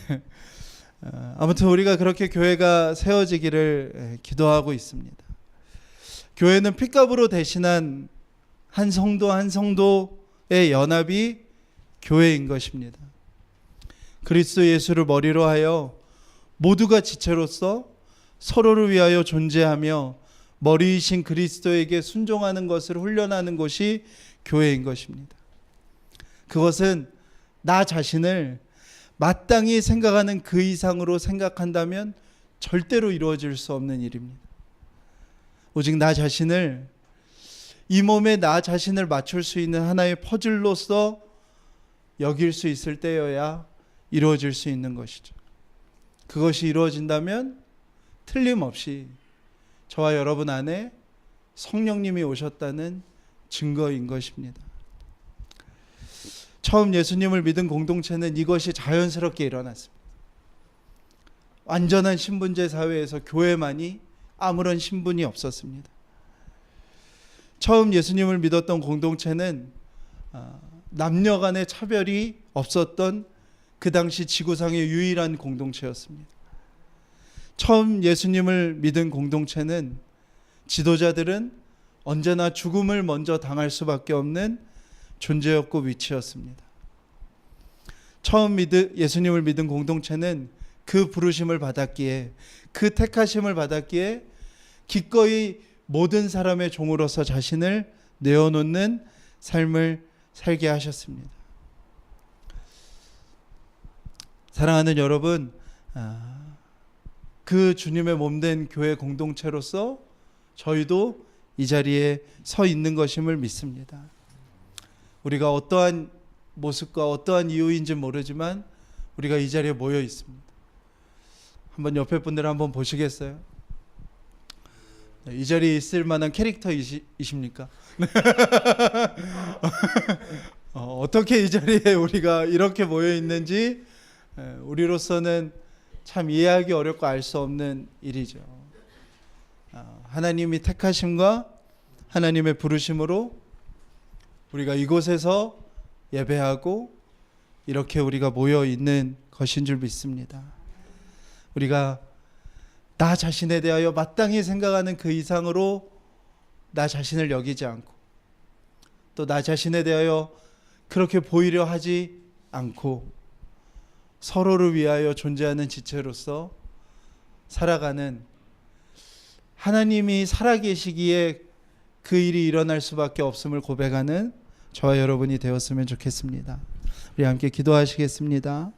아무튼 우리가 그렇게 교회가 세워지기를 기도하고 있습니다. 교회는 핏값으로 대신한 한 성도 한 성도의 연합이 교회인 것입니다. 그리스도 예수를 머리로 하여 모두가 지체로서 서로를 위하여 존재하며 머리이신 그리스도에게 순종하는 것을 훈련하는 것이 교회인 것입니다. 그것은 나 자신을 마땅히 생각하는 그 이상으로 생각한다면 절대로 이루어질 수 없는 일입니다. 오직 나 자신을 이 몸에 나 자신을 맞출 수 있는 하나의 퍼즐로서 여길 수 있을 때여야 이루어질 수 있는 것이죠. 그것이 이루어진다면 틀림없이 저와 여러분 안에 성령님이 오셨다는 증거인 것입니다. 처음 예수님을 믿은 공동체는 이것이 자연스럽게 일어났습니다. 완전한 신분제 사회에서 교회만이 아무런 신분이 없었습니다. 처음 예수님을 믿었던 공동체는 남녀 간의 차별이 없었던 그 당시 지구상의 유일한 공동체였습니다. 처음 예수님을 믿은 공동체는 지도자들은 언제나 죽음을 먼저 당할 수밖에 없는 존재였고 위치였습니다. 처음 예수님을 믿은 공동체는 그 부르심을 받았기에, 그 택하심을 받았기에 기꺼이 모든 사람의 종으로서 자신을 내어놓는 삶을 살게 하셨습니다. 사랑하는 여러분, 그 주님의 몸된 교회 공동체로서 저희도 이 자리에 서 있는 것임을 믿습니다. 우리가 어떠한 모습과 어떠한 이유인지 모르지만 우리가 이 자리에 모여 있습니다. 한번 옆에 분들 한번 보시겠어요? 이 자리에 있을 만한 캐릭터이십니까? 어떻게 이 자리에 우리가 이렇게 모여 있는지 우리로서는 참 이해하기 어렵고 알 수 없는 일이죠. 하나님이 택하심과 하나님의 부르심으로 우리가 이곳에서 예배하고 이렇게 우리가 모여 있는 것인 줄 믿습니다. 우리가 나 자신에 대하여 마땅히 생각하는 그 이상으로 나 자신을 여기지 않고, 또 나 자신에 대하여 그렇게 보이려 하지 않고 서로를 위하여 존재하는 지체로서 살아가는, 하나님이 살아계시기에 그 일이 일어날 수밖에 없음을 고백하는 저와 여러분이 되었으면 좋겠습니다. 우리 함께 기도하시겠습니다.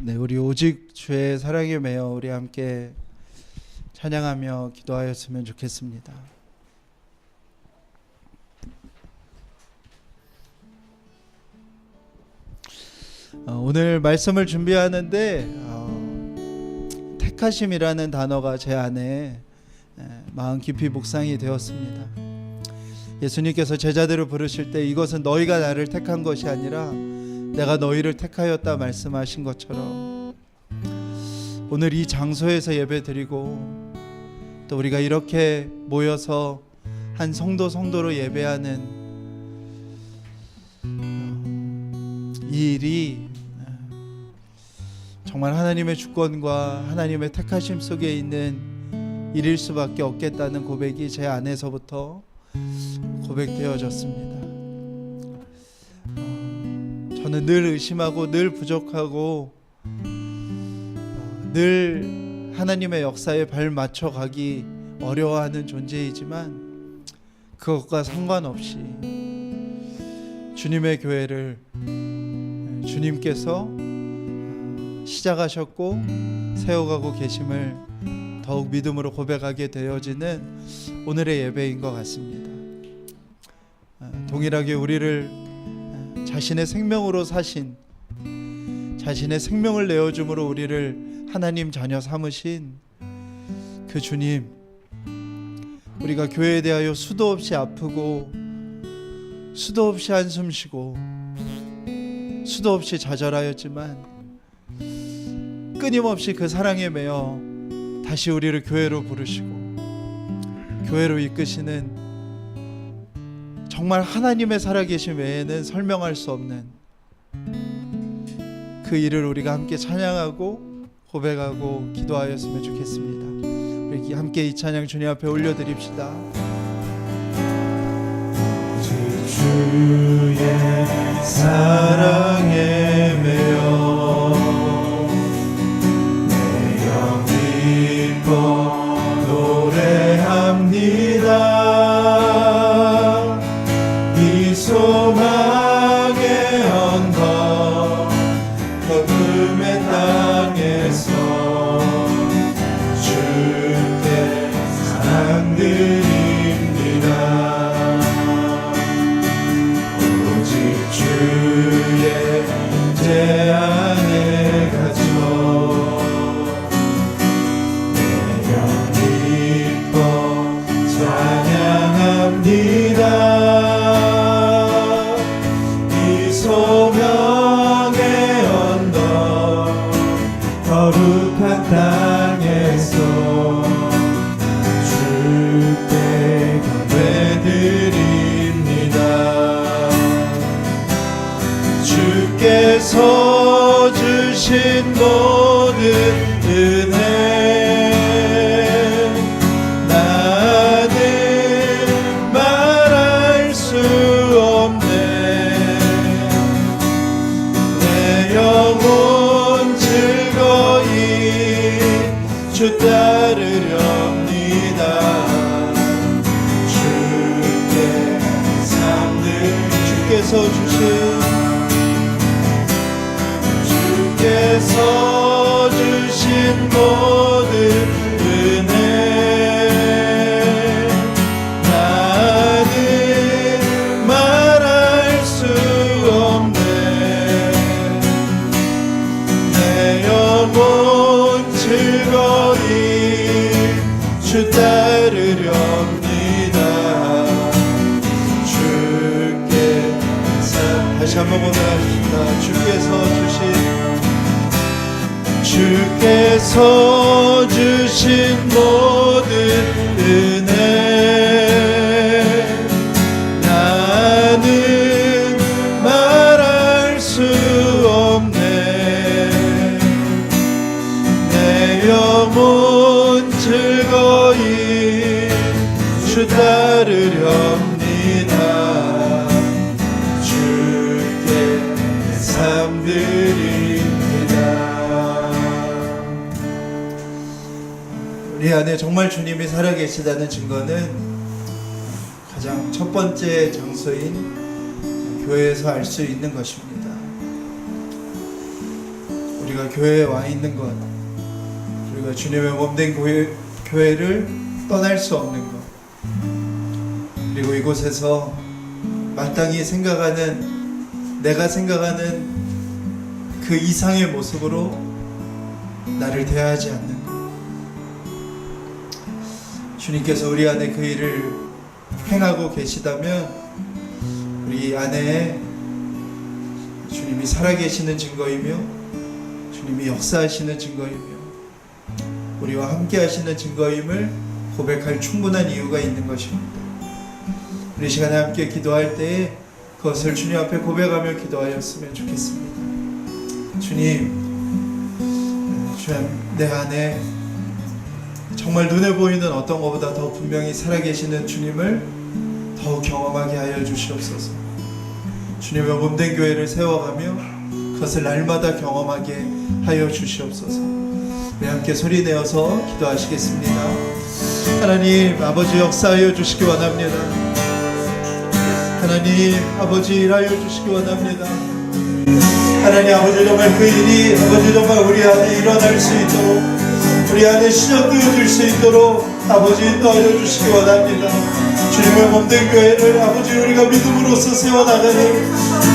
네, 우리 오직 주의 사랑에 매여 우리 함께 찬양하며 기도하였으면 좋겠습니다. 오늘 말씀을 준비하는데 택하심이라는 단어가 제 안에 마음 깊이 묵상이 되었습니다. 예수님께서 제자들을 부르실 때 이것은 너희가 나를 택한 것이 아니라 내가 너희를 택하였다 말씀하신 것처럼, 오늘 이 장소에서 예배드리고 또 우리가 이렇게 모여서 한 성도로 예배하는 이 일이 정말 하나님의 주권과 하나님의 택하심 속에 있는 일일 수밖에 없겠다는 고백이 제 안에서부터 고백되어졌습니다. 저는 늘 의심하고 늘 부족하고 늘 하나님의 역사에 발 맞춰 가기 어려워하는 존재이지만 그것과 상관없이 주님의 교회를 주님께서 시작하셨고 세워가고 계심을 더욱 믿음으로 고백하게 되어지는 오늘의 예배인 것 같습니다. 동일하게 우리를 자신의 생명으로 사신, 자신의 생명을 내어줌으로 우리를 하나님 자녀 삼으신 그 주님, 우리가 교회에 대하여 수도 없이 아프고 수도 없이 한숨 쉬고 수도 없이 좌절하였지만 끊임없이 그 사랑에 매여 다시 우리를 교회로 부르시고 교회로 이끄시는, 정말 하나님의 살아계심 외에는 설명할 수 없는 그 일을 우리가 함께 찬양하고 고백하고 기도하였으면 좋겠습니다. 우리 함께 이 찬양 주님 앞에 올려드립시다. 주의 사랑에 매여 내 영 기뻐 노래합니다. 이 소망의 언덕 거금의 땅에서 주께 사랑드립니다. 주의 제 안에 갇혀 내 영 기뻐 찬양합니다. 이 소명의 언덕 거룩한 땅에서 주께 경배드립니다. 주께서 주신 모든 은혜 나는 말할 수 없네. 내 영혼 즐거이 주 따르렵니다. 주께 삶들 주께서 주신 모든 은혜 나는 말할 수 없네. 내 영혼 즐거이 주 따르렵니다. 주께 다시 한번 고백합시다. 주께서 주신 모든 은혜 나는 말할 수 없네. 내 영혼 즐거이 주 따르렵니다. 주께 삶드립니다. 우리 안에 정말 주님이 살아계시다는 증거는 가장 첫 번째 장소인 교회에서 알 수 있는 것입니다. 우리가 교회에 와 있는 것, 우리가 주님의 몸된 교회를 떠날 수 없는 것, 그리고 이곳에서 마땅히 내가 생각하는 그 이상의 모습으로 나를 대하지 않는 것. 주님께서 우리 안에 그 일을 행하고 계시다면 우리 안에 주님이 살아계시는 증거이며 주님이 역사하시는 증거이며 우리와 함께 하시는 증거임을 고백할 충분한 이유가 있는 것입니다. 우리 시간에 함께 기도할 때에 그것을 주님 앞에 고백하며 기도하였으면 좋겠습니다. 주님, 내 안에 정말 눈에 보이는 어떤 것보다 더 분명히 살아계시는 주님을 더욱 경험하게 하여 주시옵소서. 주님의 몸된 교회를 세워가며 그것을 날마다 경험하게 하여 주시옵소서. 우리 함께 소리내어서 기도하시겠습니다. 하나님 아버지, 역사하여 주시기 원합니다. 하나님 아버지, 일하여 주시기 원합니다. 하나님 아버지, 정말 그 일이 아버지 정말 우리 안에 일어날 수 있도록, 우리 안에 시작되어질 수 있도록 아버지 인도하여 주시기 원합니다. 주님의 몸된 교회를 아버지 우리가 믿음으로써 세워나가는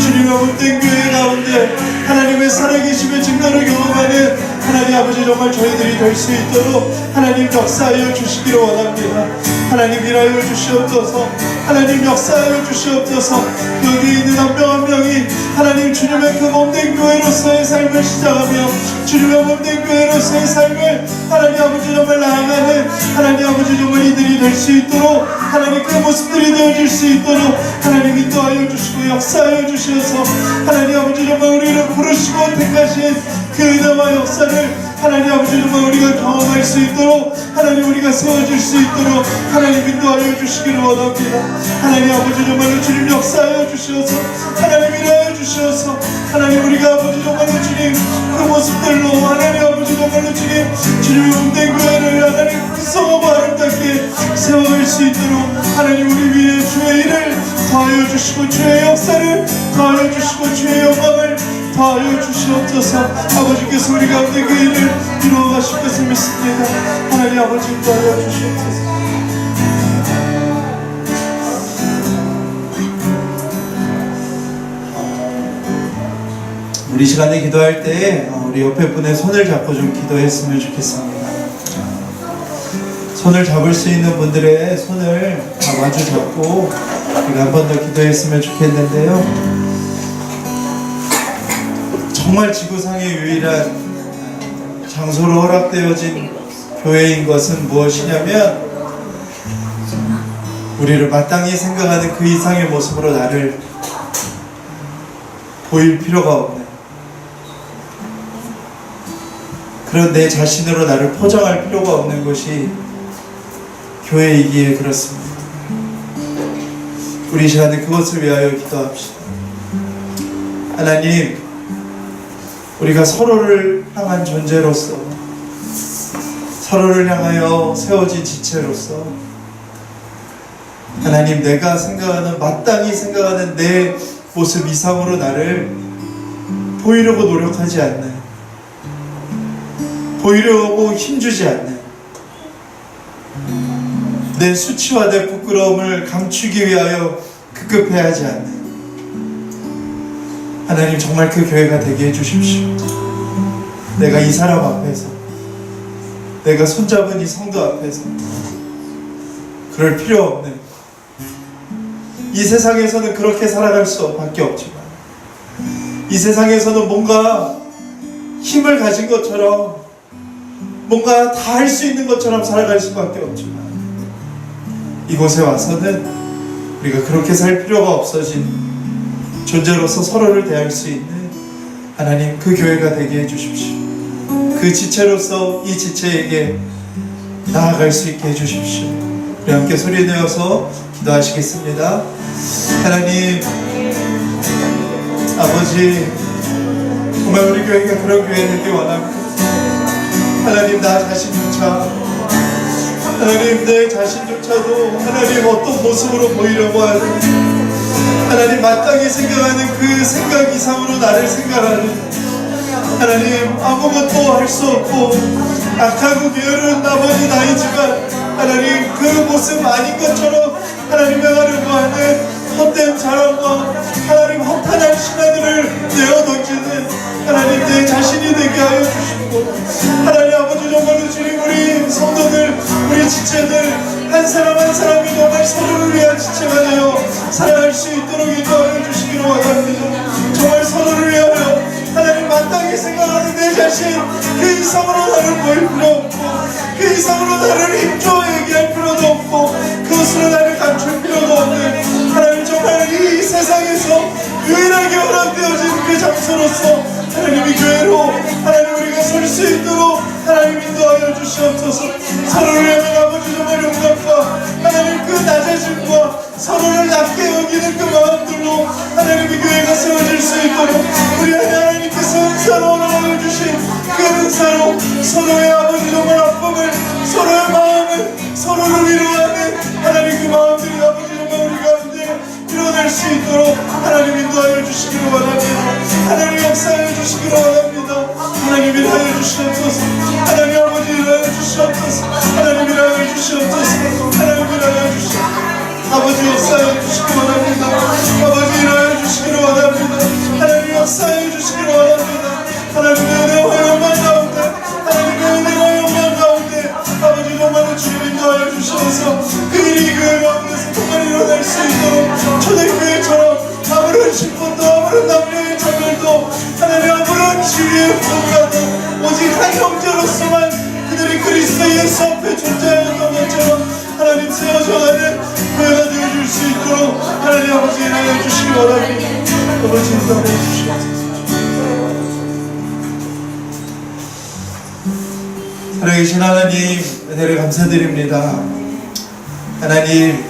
주님의 몸된 교회 가운데 하나님의 살아계심의 증거를 경험하는 하나님 아버지 정말 저희들이 될 수 있도록 하나님 역사하여 주시기를 원합니다. 하나님 일하여 주시옵소서. 하나님 역사하여 주시옵소서. 여기 있는 한 명 한 명이 하나님 주님의 그 몸된 교회로서의 삶을 시작하며 주님의 몸된 교회로서의 삶을 하나님 아버지 정말 나아가는 하나님 아버지 정말 이들이 될 수 있도록 하나님 그 모습들이 되어질 수 있도록 하나님 인도하여 주시고 역사하여 주셔서 하나님 아버지 정말 우리를 부르시고 택하신 그 은혜와 역사를 하나님 아버지 정말 우리가 경험할 수 있도록 하나님 우리가 세워질 수 있도록 하나님 인도하여 주시기를 원합니다. 하나님 아버지 정말로 주님 역사하여 주셔서 하나님 일하여 주셔서 하나님 우리가 아버지 정말로 주님 그 모습들로 하나님 아버지 정말로 주님의 몸된 교회를 하나님 구성하고 아름답게 세워갈 수 있도록 하나님 우리 위에 주의 일을 더하여 주시고 주의 역사를 더하여 주시고 주의 영광을 더하여 주시옵소서. 아버지께서 우리 가운데 그 일을 이루어가실 것을 믿습니다. 하나님 아버지 더하여 주시옵소서. 우리 시간에 기도할 때 우리 옆에 분의 손을 잡고 좀 기도했으면 좋겠습니다. 손을 잡을 수 있는 분들의 손을 다 마주 잡고 우리가 한 번 더 기도했으면 좋겠는데요. 정말 지구상의 유일한 장소로 허락되어진 교회인 것은 무엇이냐면 우리를 마땅히 생각하는 그 이상의 모습으로 나를 보일 필요가 없는 그런 내 자신으로 나를 포장할 필요가 없는 것이 교회이기에 그렇습니다. 우리 이 시간에 그것을 위하여 기도합시다. 하나님, 우리가 서로를 향한 존재로서, 서로를 향하여 세워진 지체로서, 하나님, 내가 생각하는, 마땅히 생각하는 내 모습 이상으로 나를 보이려고 노력하지 않는, 보이려고 힘주지 않는, 내 수치와 내 부끄러움을 감추기 위하여 급급해하지 않는, 하나님, 정말 그 교회가 되게 해주십시오. 내가 이 사람 앞에서, 내가 손잡은 이 성도 앞에서 그럴 필요 없는, 이 세상에서는 그렇게 살아갈 수밖에 없지만, 이 세상에서는 뭔가 힘을 가진 것처럼, 뭔가 다 할 수 있는 것처럼 살아갈 수밖에 없지만, 이곳에 와서는 우리가 그렇게 살 필요가 없어진 존재로서 서로를 대할 수 있는 하나님, 그 교회가 되게 해주십시오. 그 지체로서 이 지체에게 나아갈 수 있게 해주십시오. 우리 함께 소리 내어서 기도하시겠습니다. 하나님 아버지, 정말 우리 교회가 그런 교회 되길 원합니다. 하나님, 나 자신조차, 하나님 내 자신조차도 하나님 어떤 모습으로 보이려고 하는, 하나님 마땅히 생각하는 그 생각 이상으로 나를 생각하는, 하나님 아무것도 할 수 없고 악하고 게으른 아버지 나이지만, 하나님 그 모습 아닌 것처럼 하나님 명하려고 하는 헛된 자랑과 하나님 허탄한 신하들을 내어 던지는 하나님 내 자신이 되게 하여 주시고, 하나님 아버지, 정말로 주님, 우리 성도들, 우리 지체들 한 사람 한 사람이 정말 서로를 위한 지체가 되어 살아갈 수 있도록 인도하여 주시기를 원합니다. 정말 서로를 위하여 하나님 마땅히 생각하는 내 자신, 그 이상으로 나를 보일 필요 없고, 그 이상으로 나를 힘줘 얘기할 필요도 없고, 그것으로 나를 감출 필요도 없는, 하나님 정말 이 세상에서 유일하게 허락되어진 그 장소로서 하나님이 교회로 하나님 우리가 설 수 있도록 하나님 인도하여 주시옵소서. 서로를 향한 아버지 정말 용납과 하나님 그 낮아짐과 서로를 낮게 여기는 그 마음들로 하나님의 교회가 세워질 수 있도록 우리 안에 하나님께서 은사로 허락하여 주신 그 은사로 서로의 아버지 정말 아픔을, 서로의 마음을, 서로를 위로하는 하나님 그 마음들이 아버지 정말 우리 가운데 일어날 수 있도록 하나님 인도하여 주시기를 원합니다. 하나님 역사하여 주시기를 원합니다. 하나님 일하여 주시옵소서. 하나님 아버지 일하여 주시옵소서. 하나님 일하여 주시옵소서. 하나님 일하여 주시옵소서. 아버지 역사하여 주시기를 원합니다. 아버지 일하여 주시기를 원합니다. 하나님 역사하여 주시기를 원합니다. 하나님의 은혜와 영광 가운데, 하나님의 은혜와 영광 가운데 아버지 정말로 주님 인도하여 주시옵소서. 그 일이 교회 가운데서 정말 일어날 수 있도록 초대교회처럼 아무런 신분도 아무런 남녀의 차별도 하나님 아무런 지위의 부족과도 오직 한 형제로서만 그들이 그리스도 예수 앞에 존재하였던 것처럼 하나님 세워져가는 교회가 되어줄 수 있도록 하나님 아버지 인하여 주시기 원합니다. 아버지 인도하여 주시옵소서. 살아계신 하나님, 은혜를 감사드립니다. 하나님,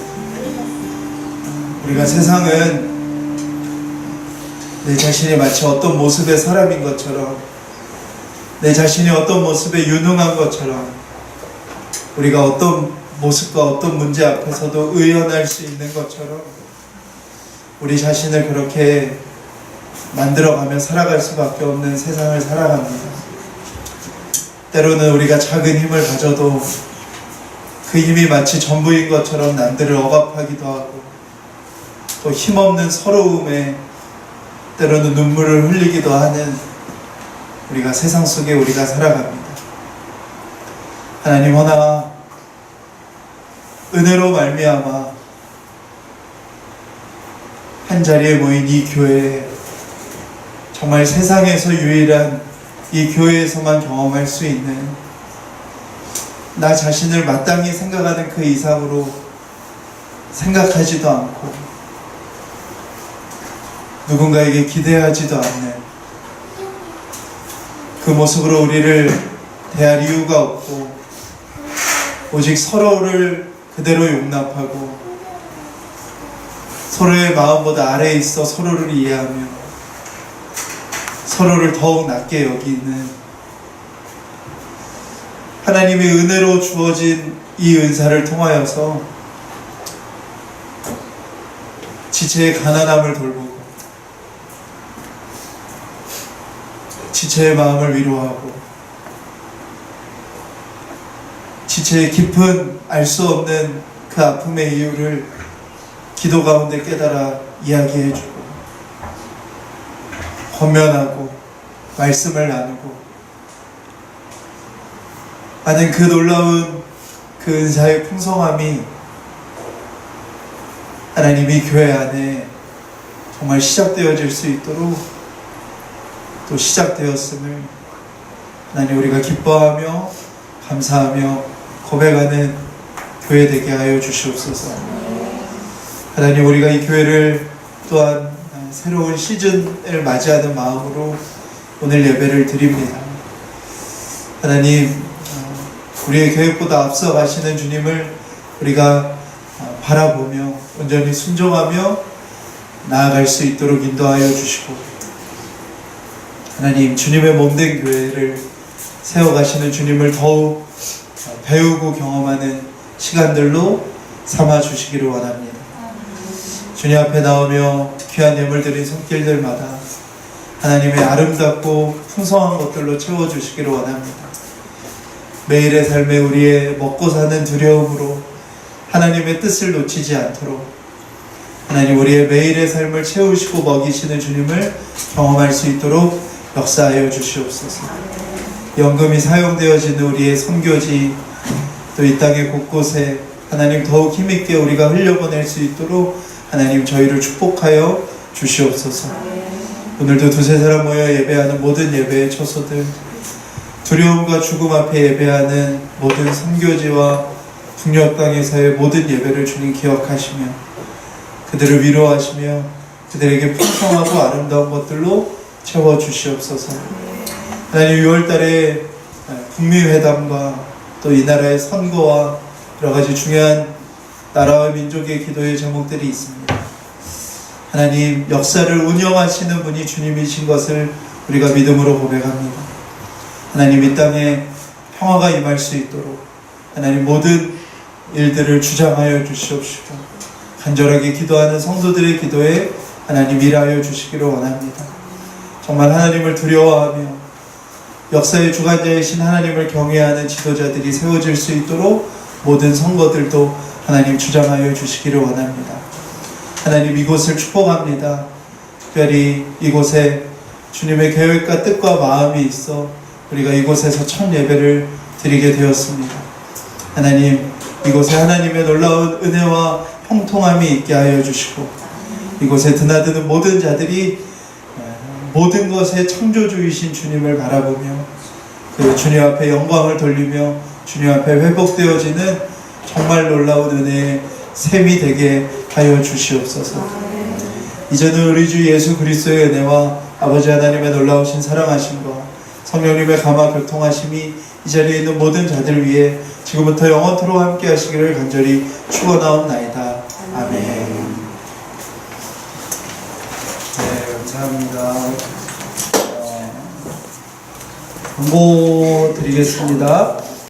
우리가 세상은 내 자신이 마치 어떤 모습의 사람인 것처럼, 내 자신이 어떤 모습에 유능한 것처럼, 우리가 어떤 모습과 어떤 문제 앞에서도 의연할 수 있는 것처럼 우리 자신을 그렇게 만들어가며 살아갈 수밖에 없는 세상을 살아갑니다. 때로는 우리가 작은 힘을 가져도 그 힘이 마치 전부인 것처럼 남들을 억압하기도 하고, 또 힘없는 서러움에 때로는 눈물을 흘리기도 하는 우리가 세상 속에 우리가 살아갑니다. 하나님, 허나 은혜로 말미암아 한 자리에 모인 이 교회에 정말 세상에서 유일한 이 교회에서만 경험할 수 있는 나 자신을 마땅히 생각하는 그 이상으로 생각하지도 않고 누군가에게 기대하지도 않는 그 모습으로 우리를 대할 이유가 없고 오직 서로를 그대로 용납하고 서로의 마음보다 아래에 있어 서로를 이해하며 서로를 더욱 낮게 여기는 하나님의 은혜로 주어진 이 은사를 통하여서 지체의 가난함을 돌보고 지체의 마음을 위로하고 지체의 깊은 알 수 없는 그 아픔의 이유를 기도 가운데 깨달아 이야기해주고 권면하고 말씀을 나누고 하는 그 놀라운 그 은사의 풍성함이 하나님이 교회 안에 정말 시작되어질 수 있도록 또 시작되었음을 하나님 우리가 기뻐하며 감사하며 고백하는 교회 되게 하여 주시옵소서. 하나님 우리가 이 교회를 또한 새로운 시즌을 맞이하는 마음으로 오늘 예배를 드립니다. 하나님 우리의 계획보다 앞서 가시는 주님을 우리가 바라보며 온전히 순종하며 나아갈 수 있도록 인도하여 주시고 하나님 주님의 몸된 교회를 세워가시는 주님을 더욱 배우고 경험하는 시간들로 삼아 주시기를 원합니다. 주님 앞에 나오며 귀한 예물 드린 손길들마다 하나님의 아름답고 풍성한 것들로 채워주시기를 원합니다. 매일의 삶에 우리의 먹고 사는 두려움으로 하나님의 뜻을 놓치지 않도록 하나님 우리의 매일의 삶을 채우시고 먹이시는 주님을 경험할 수 있도록 역사하여 주시옵소서. 연금이 사용되어지는 우리의 선교지 또 이 땅의 곳곳에 하나님 더욱 힘있게 우리가 흘려보낼 수 있도록 하나님 저희를 축복하여 주시옵소서. 오늘도 두세 사람 모여 예배하는 모든 예배의 처소들 두려움과 죽음 앞에 예배하는 모든 선교지와 북녘 땅에서의 모든 예배를 주님 기억하시며 그들을 위로하시며 그들에게 풍성하고 아름다운 것들로 채워주시옵소서. 하나님 6월달에 북미회담과 또 이 나라의 선거와 여러가지 중요한 나라와 민족의 기도의 제목들이 있습니다. 하나님 역사를 운영하시는 분이 주님이신 것을 우리가 믿음으로 고백합니다. 하나님 이 땅에 평화가 임할 수 있도록 하나님 모든 일들을 주장하여 주시옵시고 간절하게 기도하는 성도들의 기도에 하나님 일하여 주시기를 원합니다. 정말 하나님을 두려워하며 역사의 주관자이신 하나님을 경외하는 지도자들이 세워질 수 있도록 모든 선거들도 하나님 주장하여 주시기를 원합니다. 하나님 이곳을 축복합니다. 특별히 이곳에 주님의 계획과 뜻과 마음이 있어 우리가 이곳에서 첫 예배를 드리게 되었습니다. 하나님 이곳에 하나님의 놀라운 은혜와 형통함이 있게 하여 주시고 이곳에 드나드는 모든 자들이 모든 것의 창조주이신 주님을 바라보며 그 주님 앞에 영광을 돌리며 주님 앞에 회복되어지는 정말 놀라운 은혜의 셈이 되게 하여 주시옵소서. 이제는 우리 주 예수 그리스도의 은혜와 아버지 하나님의 놀라우신 사랑하심과 성령님의 감화 교통하심이 이 자리에 있는 모든 자들 위해 지금부터 영원토록 함께 하시기를 간절히 축원하옵나이다. 아멘. 네, 감사합니다. 광고 드리겠습니다.